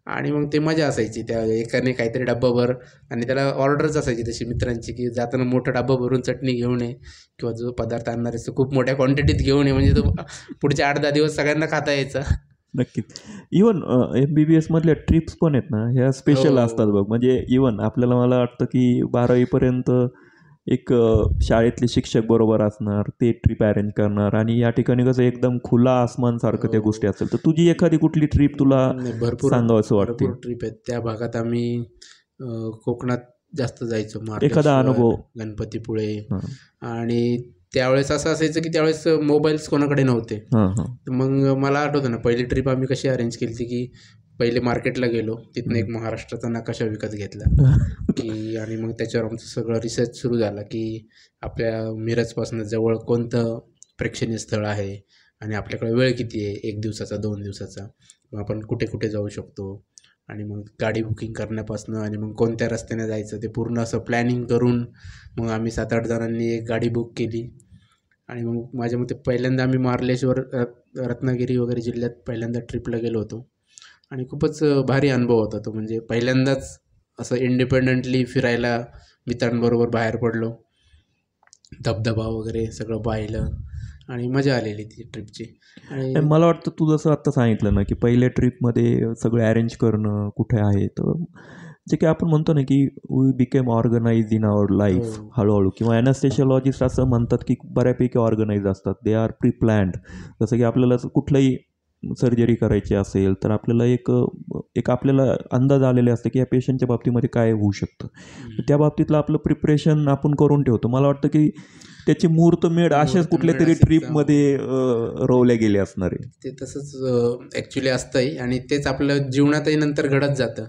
आणि मग ते मजा असायची. त्या एकाने काहीतरी डब्बाभर आणि त्याला ऑर्डरच असायची तशी मित्रांची, की जाताना मोठा डब्बा भरून चटणी घेऊन ये किंवा जो पदार्थ आणणार आहेस तो खूप मोठ्या क्वांटिटीत घेऊन ये म्हणजे तो पुढचे 8-10 दिवस सगळ्यांना खाता यायचा. नक्कीच. इवन MBBS मधल्या ट्रिप्स पण आहेत ना, ह्या स्पेशल असतात हो. बघ. म्हणजे इवन आपल्याला मला वाटतं, की 12वी पर्यंत एक शाळेतले शिक्षक बरोबर असणार, ते ट्रिप अरेंज करणार आणि या ठिकाणी कसं एकदम खुला आसमानसारखं त्या गोष्टी हो. असेल. तर तुझी एखादी कुठली ट्रिप तुला नाही भरपूर, सांगावसं वाटते? भरपूर ट्रिप आहेत. त्या भागात आम्ही कोकणात जास्त जायचो. एखादा महाबळेश्वर, अनुभव? गणपतीपुळे हां, आणि त्यावेळेस असं असायचं, की त्यावेळेस मोबाईल्स कोणाकडे नव्हते. हां, हां. तर मग मला आठवतं ना, पहिली ट्रिप आम्ही कशी अरेंज केली होती, की पहिले मार्केटला गेलो. तिथनं एक महाराष्ट्राचा नकाशा विकत घेतला, की आणि मग त्याच्यावर आमचं सगळं रिसर्च सुरू झाला, की आपल्या मिरजपासून जवळ कोणतं प्रेक्षणीय स्थळ आहे आणि आपल्याकडे वेळ किती आहे, 1 दिवसाचा, 2 दिवसाचा. मग आपण कुठे-कुठे जाऊ शकतो आणि मग गाडी बुकिंग करण्यापासून आणि मग कोणत्या रस्त्याने जायचं ते पूर्ण असं प्लॅनिंग करून मग आम्ही 7-8 जणांनी एक गाडी बुक केली आणि मग माझ्या मते पहिल्यांदा आम्ही मार्लेश्वर रत्नागिरी वगैरे जिल्ह्यात पहिल्यांदा ट्रिपला गेलो होतो आणि खूपच भारी अनुभव होता तो. म्हणजे पहिल्यांदाच असं इंडिपेंडंटली फिरायला मित्रांबरोबर बाहेर पडलो, धबधबा वगैरे सगळं पाहिलं आणि मजा आलेली ती ट्रिपची. आणि आणि मला वाटतं तू जसं आत्ता सांगितलं ना की पहिल्या ट्रिपमध्ये सगळं अरेंज करणं कुठे आहे, तर जे काही आपण म्हणतो ना की we became organise in our life हो. हळूहळू, किंवा ॲनास्थेशियोलॉजिस्ट असं म्हणतात की बऱ्यापैकी ऑर्गनाईज असतात, दे आर प्री प्लॅन्ड. जसं की आपल्याला कुठलंही सर्जरी करायची असेल तर आपल्याला एक आपल्याला अंदाज आलेले असते की या पेशंटच्या बाबतीमध्ये काय होऊ शकतं. तर त्या बाबतीतलं आपलं प्रिपरेशन आपण करून ठेवतो. मला वाटतं की त्याची मुहूर्तमेढ अशाच कुठल्या तरी ट्रिपमध्ये रोवल्या गेले असणार आहे. ते तसंच ॲक्च्युली असतंही आणि तेच आपल्या जीवनातही नंतर घडत जातं.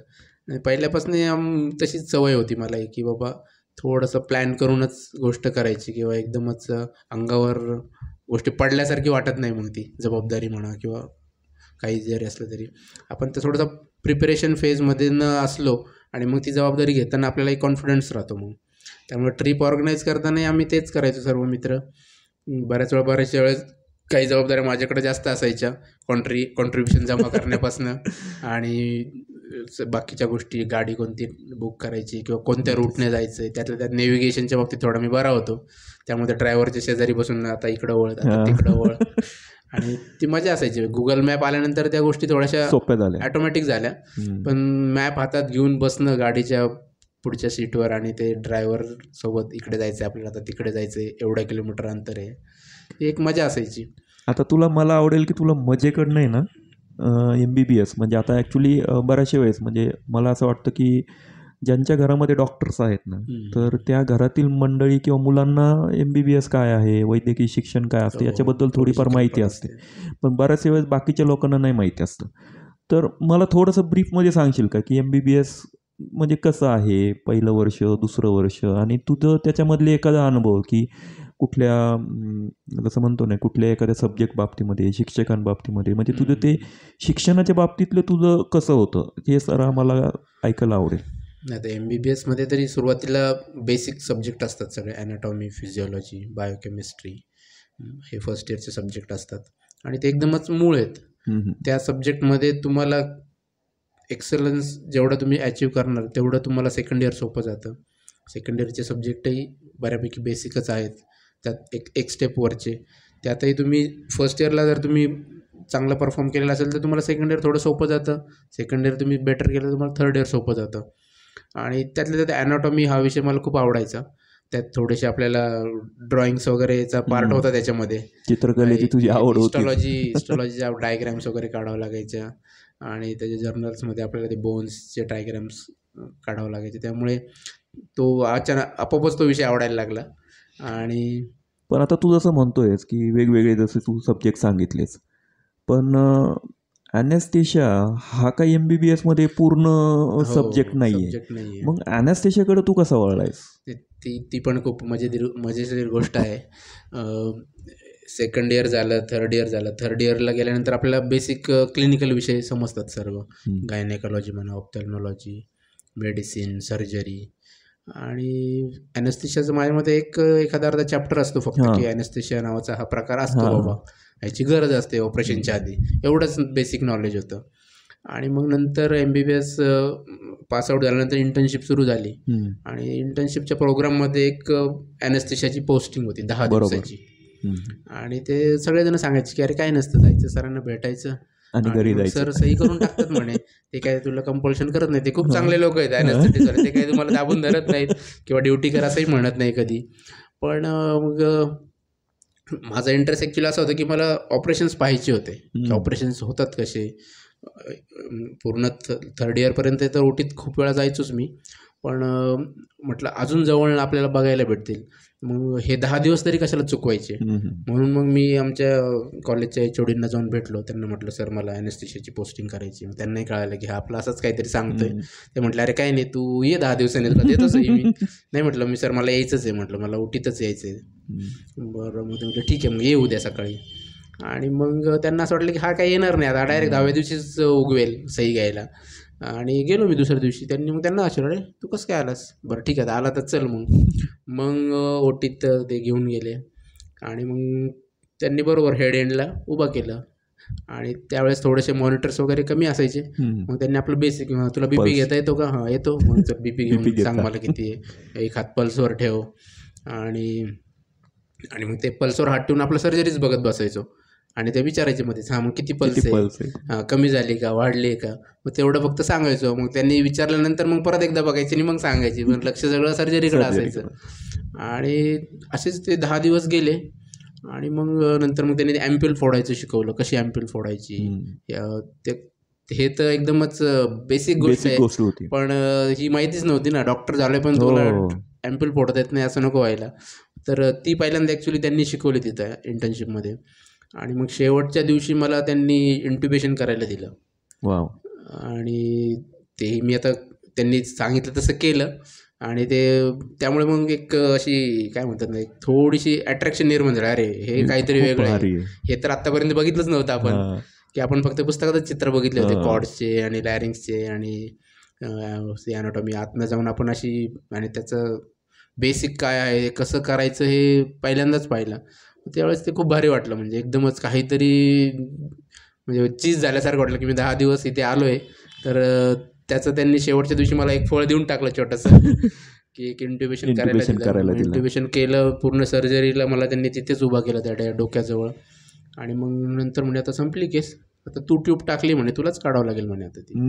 आणि पहिल्यापासून तशीच सवय होती मला की बाबा थोडंसं प्लॅन करूनच गोष्ट करायची किंवा एकदमच अंगावर गोष्टी पडल्यासारखी वाटत नाही. मग ती जबाबदारी म्हणा किंवा काही जरी असलं तरी आपण तर थोडंसं प्रिपरेशन फेजमध्ये न असलो आणि मग ती जबाबदारी घेताना आपल्याला एक कॉन्फिडन्स राहतो. मग त्यामुळे ट्रिप ऑर्गनाईज करतानाही आम्ही तेच करायचो सर्व मित्र. बऱ्याचशा वेळेस काही जबाबदाऱ्या माझ्याकडे जास्त असायच्या, कॉन्ट्रीब्युशन जमा करण्यापासनं आणि बाकीच्या गोष्टी, गाडी कोणती बुक करायची किंवा कोणत्या रूटने जायचं आहे, त्यातल्या त्यात नेव्हिगेशनच्या बाबतीत थोडा मी बरा होतो. त्यामुळे ड्रायव्हरच्या शेजारी बसून आता इकडं वळ, आता तिकडं वळ, आणि ती मजा असायची. गुगल मॅप आल्यानंतर त्या गोष्टी थोड्याशा सोप्या झाल्या, ॲटोमॅटिक झाल्या. पण मॅप हातात घेऊन बसणं गाडीच्या पुढच्या सीटवर आणि ते ड्रायव्हर सोबत इकडे जायचं आहे आपल्याला, आता तिकडे जायचं आहे, एवढ्या किलोमीटर अंतर आहे, ही एक मजा असायची. आता मला आवडेल की तुला मजेकडनं आहे ना MBBS म्हणजे आता ॲक्च्युली बऱ्याचशा वेळेस म्हणजे मला असं वाटतं की ज्यांच्या घरामध्ये डॉक्टर्स आहेत ना, तर त्या घरातील मंडळी किंवा मुलांना MBBS काय आहे, वैद्यकीय शिक्षण काय असतं याच्याबद्दल थोडीफार माहिती असते, पण बऱ्याचशा वेळेस बाकीच्या लोकांना नाही माहिती असतं. तर मला थोडंसं ब्रीफमध्ये सांगशील का की MBBS म्हणजे कसं आहे, पहिलं वर्ष, दुसरं वर्ष, आणि तुझं त्याच्यामधले एखादा अनुभव की कुठल्या जसं म्हणतो ना कुठल्या एखाद्या सब्जेक्ट बाबतीमध्ये, शिक्षकांबाबतीमध्ये, म्हणजे तुझं ते शिक्षणाच्या बाबतीतलं तुझं कसं होतं हे सर आम्हाला ऐकायला आवडेल. नाही, तर MBBS मध्ये तरी सुरुवातीला बेसिक सब्जेक्ट असतात सगळे, ॲनाटॉमी, फिजिओलॉजी, बायोकेमिस्ट्री, हे फर्स्ट इयरचे सब्जेक्ट असतात आणि ते एकदमच मूळ आहेत. त्या सब्जेक्टमध्ये तुम्हाला एक्सलन्स जेवढं तुम्ही अचीव करणार तेवढं तुम्हाला सेकंड इयर सोपं जातं. सेकंड इयरचे सब्जेक्टही बऱ्यापैकी बेसिकच आहेत, त्यात एक स्टेप वरचे. त्यातही तुम्ही फर्स्ट इयरला जर तुम्ही चांगला परफॉर्म केलेला असेल तर तुम्हाला सेकंड इयर थोडं सोपं जातं. सेकंड इयर तुम्ही बेटर केलं तर तुम्हाला थर्ड इयर सोपं जातं. आणि त्यातल्या त्यात ॲनाटॉमी हा विषय मला खूप आवडायचा. त्यात थोडेसे आपल्याला ड्रॉइंग्स वगैरेचा पार्ट होता त्याच्यामध्ये. चित्रकलेची तुझी आवड होती. हिस्टॉलॉजीच्या डायग्रॅम्स वगैरे काढावं लागायच्या आणि त्याच्या जर्नल्समध्ये आपल्याला ते बोन्सचे डायग्रॅम्स काढावं लागायचे. त्यामुळे तो आपोआपच तो विषय आवडायला लागला. आणि पण आता तू जसं म्हणतोयस की वेगवेगळे जसे तू सब्जेक्ट सांगितलेस, पण ॲनेस्थेशिया हा काही MBBS मध्ये पूर्ण सब्जेक्ट नाहीये. मग ॲनेस्थेशियाकडे तू कसा वळलायस? ती पण खूप मजेशीर गोष्ट आहे. सेकंड इयर झालं, थर्ड इयर झालं. थर्ड इयरला गेल्यानंतर आपल्याला बेसिक क्लिनिकल विषय समजतात सर्व, गायनेकॉलॉजी म्हणा, ऑप्थॅल्मॉलॉजी, मेडिसिन, सर्जरी. आणि ॲनेस्थेशियाचं माझ्यामध्ये एखादा अर्धा चॅप्टर असतो फक्त की ॲनेस्थेशिया नावाचा हा प्रकार असतो बाबा, याची गरज असते ऑपरेशनच्या आधी, एवढंच बेसिक नॉलेज होतं. आणि मग नंतर MBBS पासआउट झाल्यानंतर इंटर्नशिप सुरू झाली आणि इंटर्नशिपच्या प्रोग्राममध्ये एक ॲनेस्थेशियाची पोस्टिंग होती 10 दिवसाची. आणि ते सगळेजण सांगायचे की अरे काय नसतं, जायचं सरांना भेटायचं आणि घरी जायचं, सर सही करून टाकतात म्हणे, ते काय तुला कंपल्शन करत नाही, ते खूप चांगले लोक आहेत ॲनेस्थेटिक सर, ते काही तुम्हाला दाबून धरत नाहीत किंवा ड्युटी करा असंही म्हणत नाही कधी. पण मग माझा इंटरेस्ट ॲक्च्युली असा होता की मला ऑपरेशन्स पाहायचे होते की ऑपरेशन्स होतात कसे. पूर्ण थर्ड इयरपर्यंत तर ओटीत खूप वेळा जायचोच मी, पण म्हटलं अजून जवळ आपल्याला बघायला भेटतील, मग हे 10 दिवस तरी कशाला चुकवायचे. म्हणून मग मी आमच्या कॉलेजच्या HODना जाऊन भेटलो. त्यांना म्हटलं सर मला ॲनेस्थेशियाची पोस्टिंग करायची. मग त्यांनाही कळालं की हा आपला असंच काहीतरी सांगतोय. ते म्हटलं अरे काय नाही, तू ये 10 दिवसांनी, तुला देतोसही मी. नाही म्हटलं मी सर मला यायचंच आहे, म्हटलं मला ओटीतच यायचं आहे. बरं, मग ते म्हटलं ठीक आहे, मग ये उद्या सकाळी. आणि मग त्यांना असं वाटलं की हा काही येणार नाही, आता डायरेक्ट 10व्या दिवशीच उगवेल सही घ्यायला. आणि गेलो मी दुसऱ्या दिवशी. त्यांना आश्चर्य, अरे तू कसं काय आलास? बरं ठीक आहे, आला तर चल. मग ओटीत ते घेऊन गेले, आणि मग त्यांनी बरोबर हेड एंडला उभा केलं आणि त्यावेळेस थोडेसे मॉनिटर्स वगैरे कमी असायचे. मग त्यांनी आपलं बेसिक, तुला बी पी पल्स. घेता येतो का? हां येतो. मग चल बी पी BP घेऊन सांग घेतला. मला किती आहे, एक हात पल्सवर ठेव. आणि आणि मग ते पल्सवर हात ठेवून आपलं सर्जरीच बघत बसायचो आणि ते विचारायचे मध्येच, हां मग किती किती पल्स आहे, पल्स आहे? हां कमी झाली का, वाढली आहे का? मग तेवढं फक्त सांगायचो. मग त्यांनी विचारल्यानंतर मग परत एकदा बघायची आणि मग सांगायची. पण लक्ष सगळं सर्जरीकडे सर्जरी. असायचं. आणि असेच ते 10 दिवस गेले आणि मग नंतर मग त्यांनी ॲम्प्यूल फोडायचं शिकवलं, कशी ॲम्प्यूल फोडायची. ते हे तर एकदमच बेसिक गोष्ट बेसिक आहे. गोष्ट होती. पण ही माहितीच नव्हती ना. डॉक्टर झाले पण तुला हो. ॲम्प्यूल फोडता येत नाही असं नको व्हायला. तर ती पहिल्यांदा ॲक्च्युली त्यांनी शिकवली तिथं इंटर्नशिपमध्ये. आणि मग शेवटच्या दिवशी मला त्यांनी इंट्युबेशन करायला दिलं. वाव. आणि ते मी आता त्यांनी सांगितलं तसं केलं आणि ते त्यामुळे मग एक अशी काय म्हणतात ना, एक थोडीशी अट्रॅक्शन निर्माण झाली. अरे हे काहीतरी खूप वेगळं आहे. भारी आहे. हे तर आत्तापर्यंत बघितलंच नव्हतं आपण. हां. की आपण फक्त पुस्तकातच चित्र बघितले होते हां. कॉर्ड्सचे आणि लॅरिंग्सचे आणि ॲनाटॉमी. आतनं जाऊन आपण अशी आणि त्याचं बेसिक काय आहे, कसं करायचं हे पहिल्यांदाच पाहिलं. त्यावेळेस ते खूप भारी वाटलं. म्हणजे एकदमच काहीतरी म्हणजे चीज झाल्यासारखं वाटलं की मी 10 दिवस इथे आलो आहे. तर त्याचं त्यांनी शेवटच्या दिवशी मला एक फळ देऊन टाकलं छोटंसं की एक इंट्युबेशन करायला इंट्युबेशन दिलं. करायला मग दिलं. इंट्युबेशन केलं. पूर्ण सर्जरीला मला त्यांनी तिथेच उभा केलं त्या डोक्याजवळ. आणि मग नंतर म्हणे आता संपली केस, आता तू ट्यूब टाकली म्हणे, तुलाच काढावं लागेल म्हणे आता ती.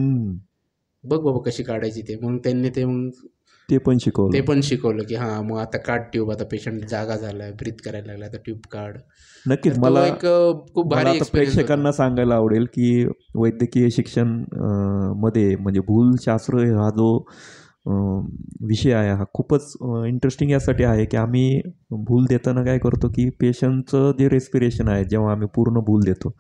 बघ बाबा कशी काढायची ते. मग त्यांनी ते पण ते शिकवलं. पण शिकवलं की हां मग आता काढ ट्यूब, आता पेशंट जागा झाला आहे, ब्रीथ करायला लागला, आता ट्यूब काढ. नक्कीच. तर तो मला एक खूप मला भारी आता एक्सपिरियन्स होता. प्रेक्षकांना सांगायला आवडेल की वैद्यकीय शिक्षण मध्ये म्हणजे भूलशास्त्र हा जो विषय आहे हा खूपच इंटरेस्टिंग यासाठी आहे की आम्ही भूल देताना काय करतो की पेशंटचं जे रेस्पिरेशन आहे, जेव्हा आम्ही पूर्ण भूल देतो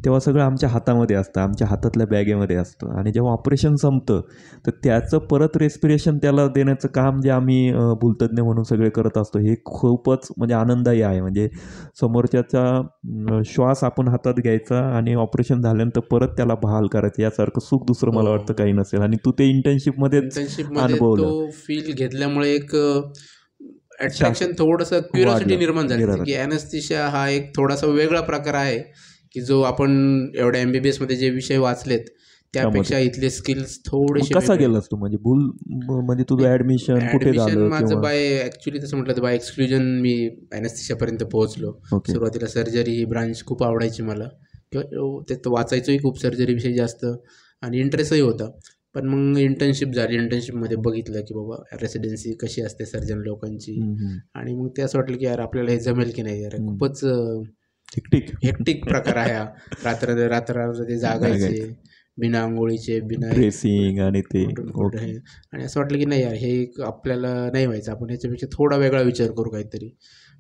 तेव्हा सगळं आमच्या हातामध्ये असतं, आमच्या हातातल्या बॅगेमध्ये असतं. आणि जेव्हा ऑपरेशन संपतं तर त्याचं परत रेस्पिरेशन त्याला देण्याचं काम जे आम्ही भूलतज्ञ म्हणून सगळे करत असतो, हे खूपच म्हणजे आनंददायी आहे. म्हणजे समोरच्याचा श्वास आपण हातात घ्यायचा आणि ऑपरेशन झाल्यानंतर परत त्याला बहाल करायचं, यासारखं सुख दुसरं मला वाटतं काही नसेल. आणि तू ते इंटर्नशिपमध्येच अनुभवलं. तो फील घेतल्यामुळे एक अट्रॅक्शन, थोडंसं क्युरिओसिटी निर्माण झाली की ॲनेस्थेशिया हा एक थोडासा वेगळा प्रकार आहे की जो आपण एवढ्या MBBS मध्ये जे विषय वाचलेत त्यापेक्षा इथले स्किल्स थोडेसे कसा गेलास तू? म्हणजे भूल म्हणजे तुझं ॲडमिशन कुठे झालं? माझं किंवा ॲक्च्युली तसं म्हटलं तर बाय एक्सक्लुजन मी ॲनेस्थेशियापर्यंत पोहोचलो. ओके. सुरुवातीला सर्जरी ही ब्रांच खूप आवडायची मला किंवा ते वाचायचोही खूप सर्जरीविषयी जास्त आणि इंटरेस्टही होता. पण मग इंटर्नशिप झाली. इंटर्नशिपमध्ये बघितलं की बाबा रेसिडेन्सी कशी असते सर्जन लोकांची. आणि मग ते असं वाटलं की यार आपल्याला हे जमेल की नाही यार. खूपच हेक्टिक प्रकार आहे हा. रात्र ते जागायचे बिना आंघोळीचे, बिना ड्रेसिंग आणि ते. आणि असं वाटलं की नाही यार हे आपल्याला नाही व्हायचं, आपण ह्याच्यापेक्षा थोडा वेगळा विचार करू काहीतरी.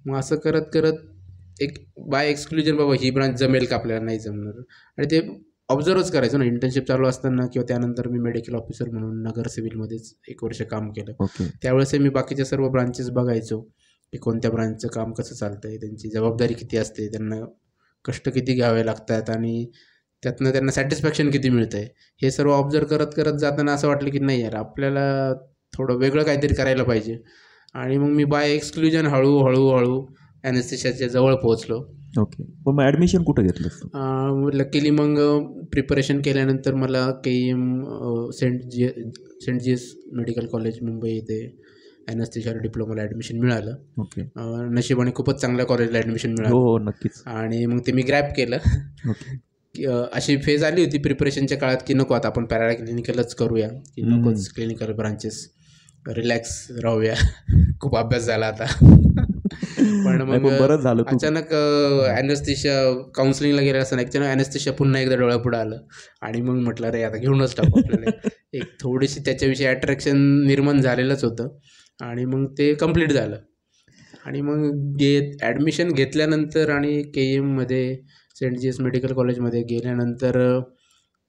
मग असं करत करत एक बाय एक्सक्लुजन बाबा ही ब्रांच जमेल का आपल्याला, नाही जमणार. आणि ते ऑब्झर्वच करायचो ना इंटर्नशिप चालू असताना किंवा त्यानंतर मी मेडिकल ऑफिसर म्हणून नगर सिव्हिलमध्येच 1 वर्ष काम केलं. त्यावेळेस मी बाकीच्या सर्व ब्रांचेस बघायचो की कोणत्या ब्रांचचं काम कसं चालतंय, त्यांची जबाबदारी किती असते, त्यांना कष्ट किती घ्यावे लागतात आणि त्यातनं त्यांना सॅटिस्फॅक्शन किती मिळतं आहे, हे सर्व ऑब्झर्व करत करत जाताना असं वाटलं की नाही यार आपल्याला थोडं वेगळं काहीतरी करायला पाहिजे. आणि मग मी बाय एक्सक्लुजन हळूहळू ॲनेस्थेशियाच्या जवळ पोहोचलो. ओके. पण मग ॲडमिशन कुठं घेतलं? लकीली मग प्रिपरेशन केल्यानंतर मला KEM Saint GS Medical College Mumbai इथे ॲनेस्थेशिया डिप्लोमाला ॲडमिशन मिळालं. ओके. नशिबाने खूपच चांगल्या कॉलेजला ॲडमिशन मिळालं. हो नक्कीच. आणि मग ते मी ग्रॅब केलं. अशी फेज आली होती प्रिपरेशनच्या काळात की नको आता आपण पॅराक्लिनिकलच करूया, की नकोच क्लिनिकल ब्रांचेस, रिलॅक्स राहूया, खूप अभ्यास झाला आता. पण मग बरंच झालं. अचानक ॲनेस्थेशिया काउन्सिलिंगला गेलं असताना अचानक ॲनेस्थेशिया पुन्हा एकदा डोळ्यापुढं आलं. आणि मग म्हटलं अरे आता घेऊनच टाकू आपल्याला. एक थोडीशी त्याच्याविषयी अट्रॅक्शन निर्माण झालेलंच होतं आणि मग ते कम्प्लीट झालं. आणि मग ॲडमिशन घेतल्यानंतर आणि KEMमध्ये सेंट जीएस मेडिकल कॉलेजमध्ये गेल्यानंतर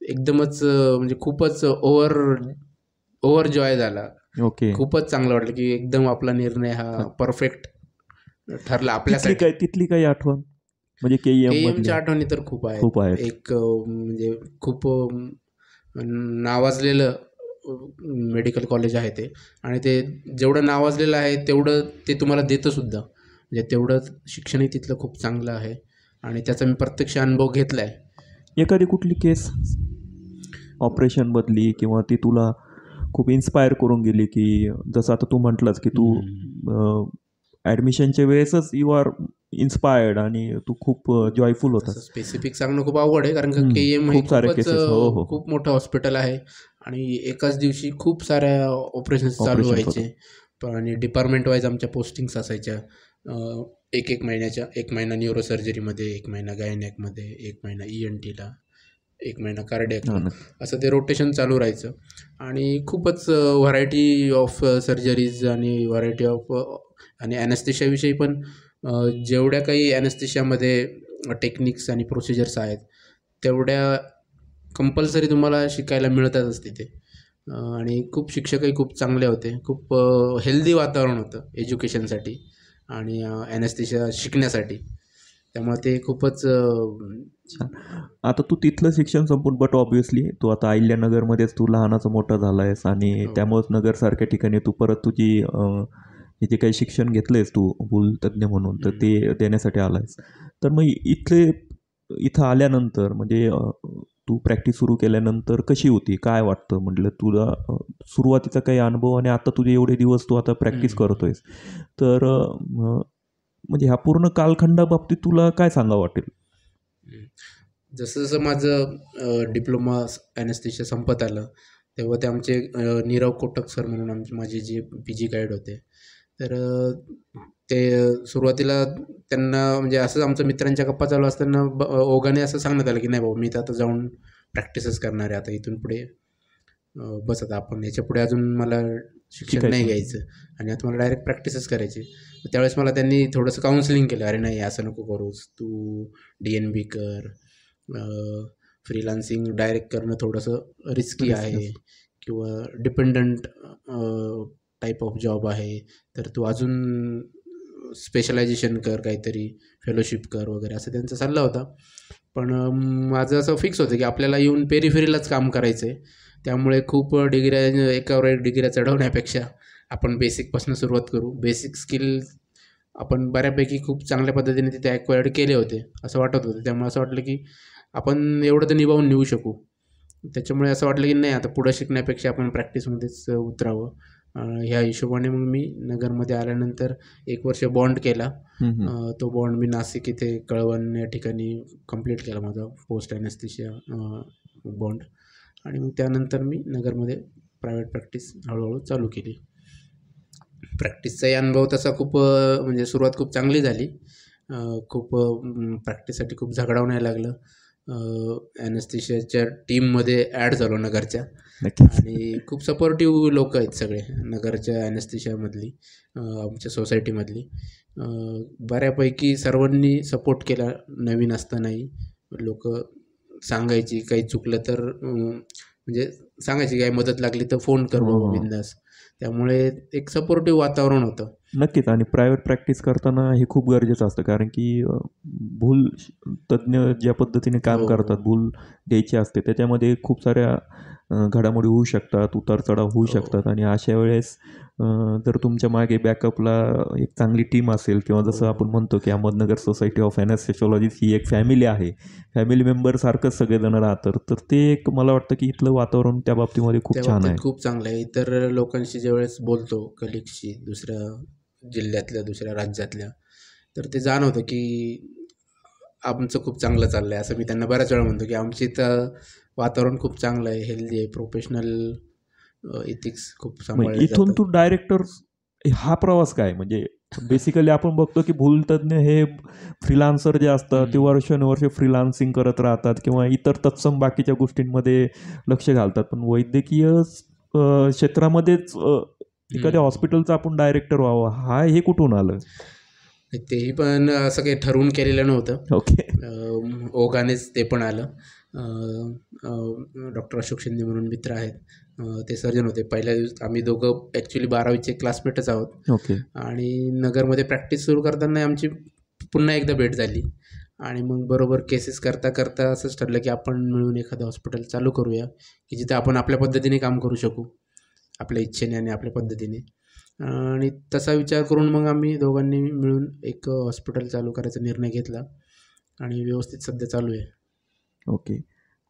एकदमच म्हणजे खूपच ओव्हर जॉय झाला. ओके. खूपच चांगलं वाटलं की एकदम आपला निर्णय हा परफेक्ट ठरला आपल्यासाठी. तिथली काही आठवण म्हणजे KEMच्या आठवणी तर खूप आहेत. एक म्हणजे खूप नावाजलेलं मेडिकल कॉलेज आहे ते. आणि ते जेवढं नावाजलेलं आहे तेवढं ते तुम्हाला देतं सुद्धा. म्हणजे तेवढं शिक्षणही तिथलं खूप चांगलं आहे आणि त्याचा मी प्रत्यक्ष अनुभव घेतला आहे. एखादी कुठली केस ऑपरेशनमधली किंवा ती तुला खूप इन्स्पायर करून गेली, की जसं आता तू म्हटलंस की तू ॲडमिशनच्या वेळेसच यू आर इन्स्पायर्ड आणि तू खूप जॉयफुल तसं होतास. स्पेसिफिक सांगणं खूप अवघड आहे, कारण का KM हे खूप सारे खूपच केसेस. हो हो. खूप मोठं हॉस्पिटल आहे आणि एकाच दिवशी खूप साऱ्या ऑपरेशन्स चालू ऑपरेशन्स व्हायचे. आणि डिपार्टमेंट वाईज आमच्या पोस्टिंग्स असायच्या. एक महिन्याच्या, 1 महिना न्यूरोसर्जरीमध्ये, 1 महिना गायनॅकमध्ये, 1 महिना ENTला, 1 महिना कार्डिॲकला, हां ना. असं ते रोटेशन चालू राहायचं. आणि खूपच व्हरायटी ऑफ सर्जरीज आणि व्हरायटी ऑफ आणि ॲनेस्थेशियाविषयी पण जेवढ्या काही ॲनेस्थेशियामध्ये टेक्निक्स आणि प्रोसिजर्स आहेत तेवढ्या कंपल्सरी तुम्हाला शिकायला मिळतातच तिथे. आणि खूप शिक्षकही खूप चांगले होते. खूप हेल्दी वातावरण होतं एज्युकेशनसाठी आणि ॲनेस्थेशिया शिकण्यासाठी. त्यामुळे ते खूपच छान. आता तू तिथलं शिक्षण संपून, बट ऑब्व्हियसली तू आता अहिल्यानगरमध्येच तू लहानाचा मोठा झाला आहेस आणि हो. त्यामुळेच नगरसारख्या ठिकाणी तू परत तुझी हे जे काही शिक्षण घेतलं आहेस तू भूलतज्ञ म्हणून, तर ते देण्यासाठी आला आहेस. तर मग इथं आल्यानंतर म्हणजे तू प्रॅक्टिस सुरू केल्यानंतर कशी होती? काय वाटतं? म्हटलं तुला सुरुवातीचा काही अनुभव आणि आता तुझे एवढे दिवस तू आता प्रॅक्टिस करतोयस. तर म्हणजे ह्या पूर्ण कालखंडाबाबतीत तुला काय सांगावं वाटेल? जसं जसं माझं डिप्लोमा ॲनेस्थेशिया संपत आलं, तेव्हा ते आमचे नीरव कोटक सर म्हणून माझे जे PG गाईड होते. तर ते सुरुवातीला त्यांना म्हणजे असंच आमच्या मित्रांच्या गप्पा चालू असताना ओघाने असं सांगण्यात आलं, की "नाही बाबा, मी तर आता जाऊन प्रॅक्टिसच करणार आहे आता इथून पुढे. बस आता आपण याच्यापुढे अजून मला शिक्षण नाही शिकायचं. घ्यायचं आणि आता मला डायरेक्ट प्रॅक्टिसच करायची." त्यावेळेस मला त्यांनी थोडंसं काउन्सिलिंग केलं, "अरे नाही, असं नको करूस. तू DNB कर. फ्रीलान्सिंग डायरेक्ट करणं थोडंसं रिस्की रिस्की आहे असतं. किंवा डिपेंडंट टाईप ऑफ जॉब आहे. तर तू अजून स्पेशलायझेशन कर, काहीतरी फेलोशिप कर वगैरे." असं त्यांचा सल्ला होता. पण माझं असं फिक्स होतं की आपल्याला येऊन पेरिफेरीलाच काम करायचं आहे. त्यामुळे खूप डिग्र्या एकावर एक डिग्र्या चढवण्यापेक्षा आपण बेसिकपासून सुरुवात करू. बेसिक स्किल आपण बऱ्यापैकी खूप चांगल्या पद्धतीने तिथे ॲक्वायर्ड केले होते, असं वाटत होतं. त्यामुळे असं वाटलं की आपण एवढं तर निभावून नेऊ शकू. त्याच्यामुळे असं वाटलं की नाही, आता पुढं शिकण्यापेक्षा आपण प्रॅक्टिसमध्येच उतरावं. ह्या हिशोबाने मग मी नगरमध्ये आल्यानंतर 1 वर्ष बॉन्ड केला. तो बॉन्ड मी नाशिक इथे कळवण या ठिकाणी कंप्लीट केला माझा पोस्ट ॲनेस्थेशिया बॉन्ड. आणि मग त्यानंतर मी नगरमध्ये प्रायव्हेट प्रॅक्टिस हळूहळू चालू केली. प्रॅक्टिसचाही अनुभव तसा खूप म्हणजे सुरुवात खूप चांगली झाली. खूप प्रॅक्टिससाठी खूप झगडावं नाही लागलं. ॲनेस्थेशियाच्या टीममध्ये ॲड झालो नगरच्या. नक्कीच. आणि खूप सपोर्टिव्ह लोक आहेत सगळे नगरच्या ॲनेस्थेशियामधली, आमच्या सोसायटीमधली. बऱ्यापैकी सर्वांनी सपोर्ट केला नवीन असतानाही. लोक सांगायची काही चुकलं तर म्हणजे सांगायची काही मदत लागली तर फोन कर बाबा बिंदास. त्यामुळे एक सपोर्टिव्ह वातावरण होतं. नक्कीच. आणि प्रायव्हेट प्रॅक्टिस करताना हे खूप गरजेचं असतं, कारण की भूल तज्ञ ज्या पद्धतीने काम हो, करतात, हो. भूल द्यायची असते, त्याच्यामध्ये खूप साऱ्या घडामोडी होऊ शकतात, उतार-चढाव होऊ हो. शकतात आणि अशा वेळेस जर तुमच्या मागे बॅकअपला एक चांगली टीम असेल किंवा जसं हो. आपण म्हणतो की अहमदनगर सोसायटी ऑफ ॲनेस्थेशिओलॉजिस्ट ही एक फॅमिली आहे. फॅमिली मेंबरसारखंच सगळेजण राहतात. तर ते एक मला वाटतं की इथलं वातावरण त्या बाबतीमध्ये त्या खूप छान बाबतीत आहे. खूप चांगलं आहे. इतर लोकांशी ज्यावेळेस बोलतो, कलिगशी, दुसऱ्या जिल्ह्यातल्या, दुसऱ्या राज्यातल्या, तर ते जाणवतं की आमचं खूप चांगलं चाललं आहे. असं मी त्यांना बऱ्याच वेळा म्हणतो की आमच्या इथं वातावरण खूप चांगलं आहे, हेल्दी आहे, प्रोफेशनल एथिक्स खूप मग सांभाळले इथून जातात. तू डायरेक्टर हा प्रवास काय म्हणजे बेसिकली आपण बघतो की भूलतज्ञ हे फ्रीलान्सर जे असतात ते वर्षानुवर्षे फ्रीलान्सिंग करत राहतात किंवा इतर तत्सम बाकीच्या गोष्टींमध्ये लक्ष घालतात, पण वैद्यकीय क्षेत्रामध्येच एखाद्या हॉस्पिटलचा आपण डायरेक्टर व्हावं, हे कुठून आलं? तेही पण असं काही ठरवून केलेलं नव्हतं. ओके. ओघानेच ते पण आलं. डॉक्टर अशोक शिंदे म्हणून मित्र आहेत. ते सर्जन होते. पहिल्या दिवस आम्ही दोघं ॲक्च्युली 12वीचे क्लासमेटच आहोत. ओके. आणि नगरमध्ये प्रॅक्टिस सुरू करताना आमची पुन्हा एकदा भेट झाली. आणि मग बरोबर केसेस करता करता असंच ठरलं की आपण मिळून एखादं हॉस्पिटल चालू करूया, की जिथे आपण आपल्या पद्धतीने काम करू शकू, आपल्या इच्छेने आणि आपल्या पद्धतीने. आणि तसा विचार करून मग आम्ही दोघांनी मिळून एक हॉस्पिटल चालू करायचा निर्णय घेतला आणि व्यवस्थित सध्या चालू आहे. ओके.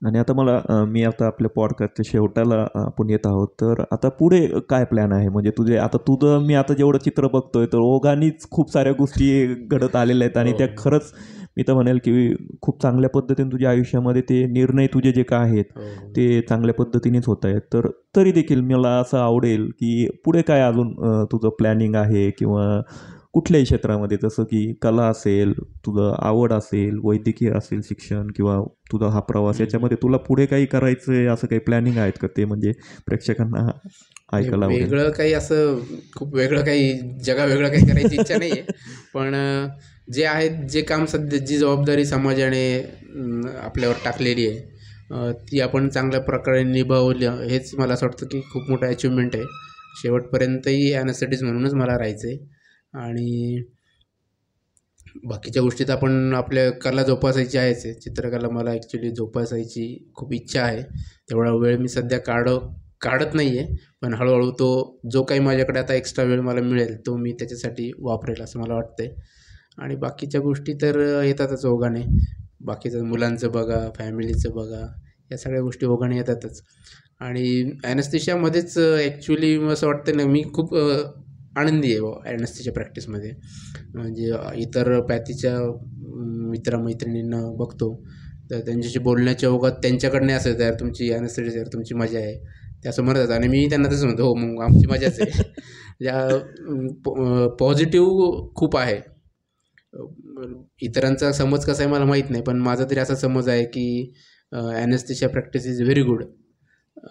आणि आता मला मी आता आपल्या पॉडकास्टच्या शेवटाला आपण येत आहोत. तर आता पुढे काय प्लॅन आहे? म्हणजे तुझे आता तुझं मी आता जेवढं चित्र बघतोय तर ओघानेच खूप साऱ्या गोष्टी घडत आलेल्या आहेत आणि हो, त्या हो. खरंच मी तर म्हणेल की खूप चांगल्या पद्धतीने तुझ्या आयुष्यामध्ये ते निर्णय तुझे जे काय आहेत हो, हो. ते चांगल्या पद्धतीनेच होत आहेत. तर तरी देखील मला असं आवडेल की पुढे काय अजून तुझं प्लॅनिंग आहे किंवा कुठल्याही क्षेत्रामध्ये, जसं की कला असेल, तुझं आवड असेल, वैद्यकीय असेल शिक्षण किंवा तुझा हा प्रवास, याच्यामध्ये तुला पुढे काही करायचं आहे असं काही प्लॅनिंग आहेत का? ते म्हणजे प्रेक्षकांना नाही, ऐकायला आवडेल. वेगळं काही असं खूप वेगळं काही जगावेगळं काही करायची इच्छा नाही आहे. पण जे आहेत, जे काम सध्या जी जबाबदारी समाजाने आपल्यावर टाकलेली आहे, ती आपण चांगल्या प्रकारे निभावलं हेच मला असं वाटतं की खूप मोठं अचिव्हमेंट आहे. शेवटपर्यंतही ॲनेस्थेटिस्ट म्हणूनच मला राहायचं आहे. आणि बाकीच्या गोष्टीत आपण आपल्या कला जोपासायची आहेच आहे. चित्रकला मला ॲक्च्युली जोपासायची खूप इच्छा आहे. तेवढा वेळ मी सध्या काढत नाही आहे. पण हळूहळू तो जो काही माझ्याकडे आता एक्स्ट्रा वेळ मला मिळेल तो मी त्याच्यासाठी वापरेल असं मला वाटतं आहे. आणि बाकीच्या गोष्टी तर येतातच ओघाने. बाकीचं मुलांचं बघा, फॅमिलीचं बघा, या सगळ्या गोष्टी ओघाने येतातच. आणि ॲनेस्थेशियामध्येच ॲक्च्युली असं वाटतं ना, मी खूप आनंदी आहे बुवा ॲनेस्थेशिया प्रॅक्टिसमध्ये. म्हणजे इतर पॅथीच्या मित्रमैत्रिणींना बघतो, तर त्यांच्याशी बोलण्याच्या ओघात त्यांच्याकडनं असं येतं, "यार तुमची ॲनेस्थेटिस्ट यार तुमची मजा आहे." ते असं म्हणतात आणि मी त्यांना तसं म्हणतो, "हो मग आमची मजाच आहे." पॉझिटिव्ह खूप आहे. इतरांचा समज कसा आहे मला माहीत नाही, पण माझा तरी असा समज आहे की anaesthesia practice is very good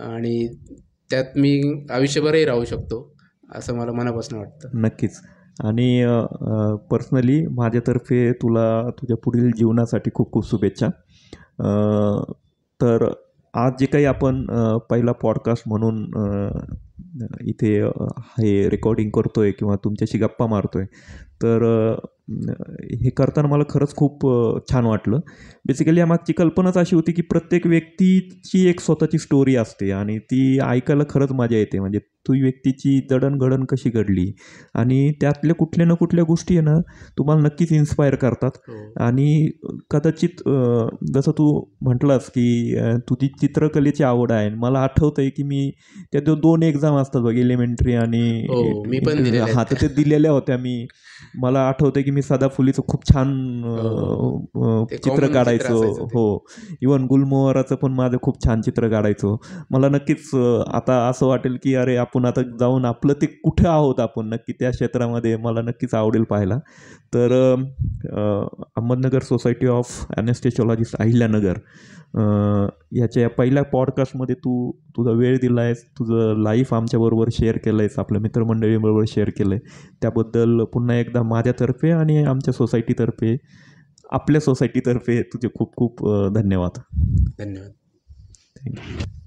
आणि त्यात मी आयुष्यभरही राहू शकतो, असं मला मनापासून वाटतं. नक्कीच. आणि पर्सनली माझ्यातर्फे तुला तुझ्या पुढील जीवनासाठी खूप खूप शुभेच्छा. तर आज जे काही आपण पहिला पॉडकास्ट म्हणून इथे हे रेकॉर्डिंग करतोय किंवा तुमच्याशी गप्पा मारतोय, तर हे करताना मला खरंच खूप छान वाटलं. बेसिकली यामागची कल्पनाच अशी होती की प्रत्येक व्यक्तीची एक स्वतःची स्टोरी असते आणि ती ऐकायला खरंच मजा येते. म्हणजे ती व्यक्तीची जडणघडण कशी घडली आणि त्यातल्या कुठल्या ना कुठल्या गोष्टी आहे ना तुम्हाला नक्कीच इन्स्पायर करतात. हो. आणि कदाचित जसं तू म्हटलास की तुझी चित्रकलेची आवड आहे. मला आठवतंय की मी त्या 2 एक्झाम असतात बघ, एलिमेंटरी आणि हो, मी पण दिलेल्या हां, तर आहेत ते त्या. दिलेल्या होत्या मी. मला आठवतंय की मी सदाफुलीचं खूप छान हो, हो. ते चित्र कॉमन चित्र काढायचो. असायचं ते. हो. इव्हन गुलमोहराचं पण माझं खूप छान चित्र काढायचो. मला नक्कीच आता असं वाटेल की अरे आपण आता जाऊन आपलं ते कुठे आहोत आपण नक्की त्या क्षेत्रामध्ये, मला नक्कीच आवडेल पाहायला. तर अहमदनगर सोसायटी ऑफ ॲनेस्थेशिओलॉजिस्ट अहिल्यानगर ह्याच्या या पहिल्या पॉडकास्टमध्ये तू तुझा वेळ दिला आहेस, तुझं लाईफ आमच्याबरोबर शेअर केलं आहेस, आपल्या मित्रमंडळीबरोबर शेअर केलं आहे. त्याबद्दल पुन्हा एकदा माझ्यातर्फे आणि आमच्या सोसायटीतर्फे, आपल्या सोसायटीतर्फे तुझे खूप खूप धन्यवाद. धन्यवाद. थँक्यू.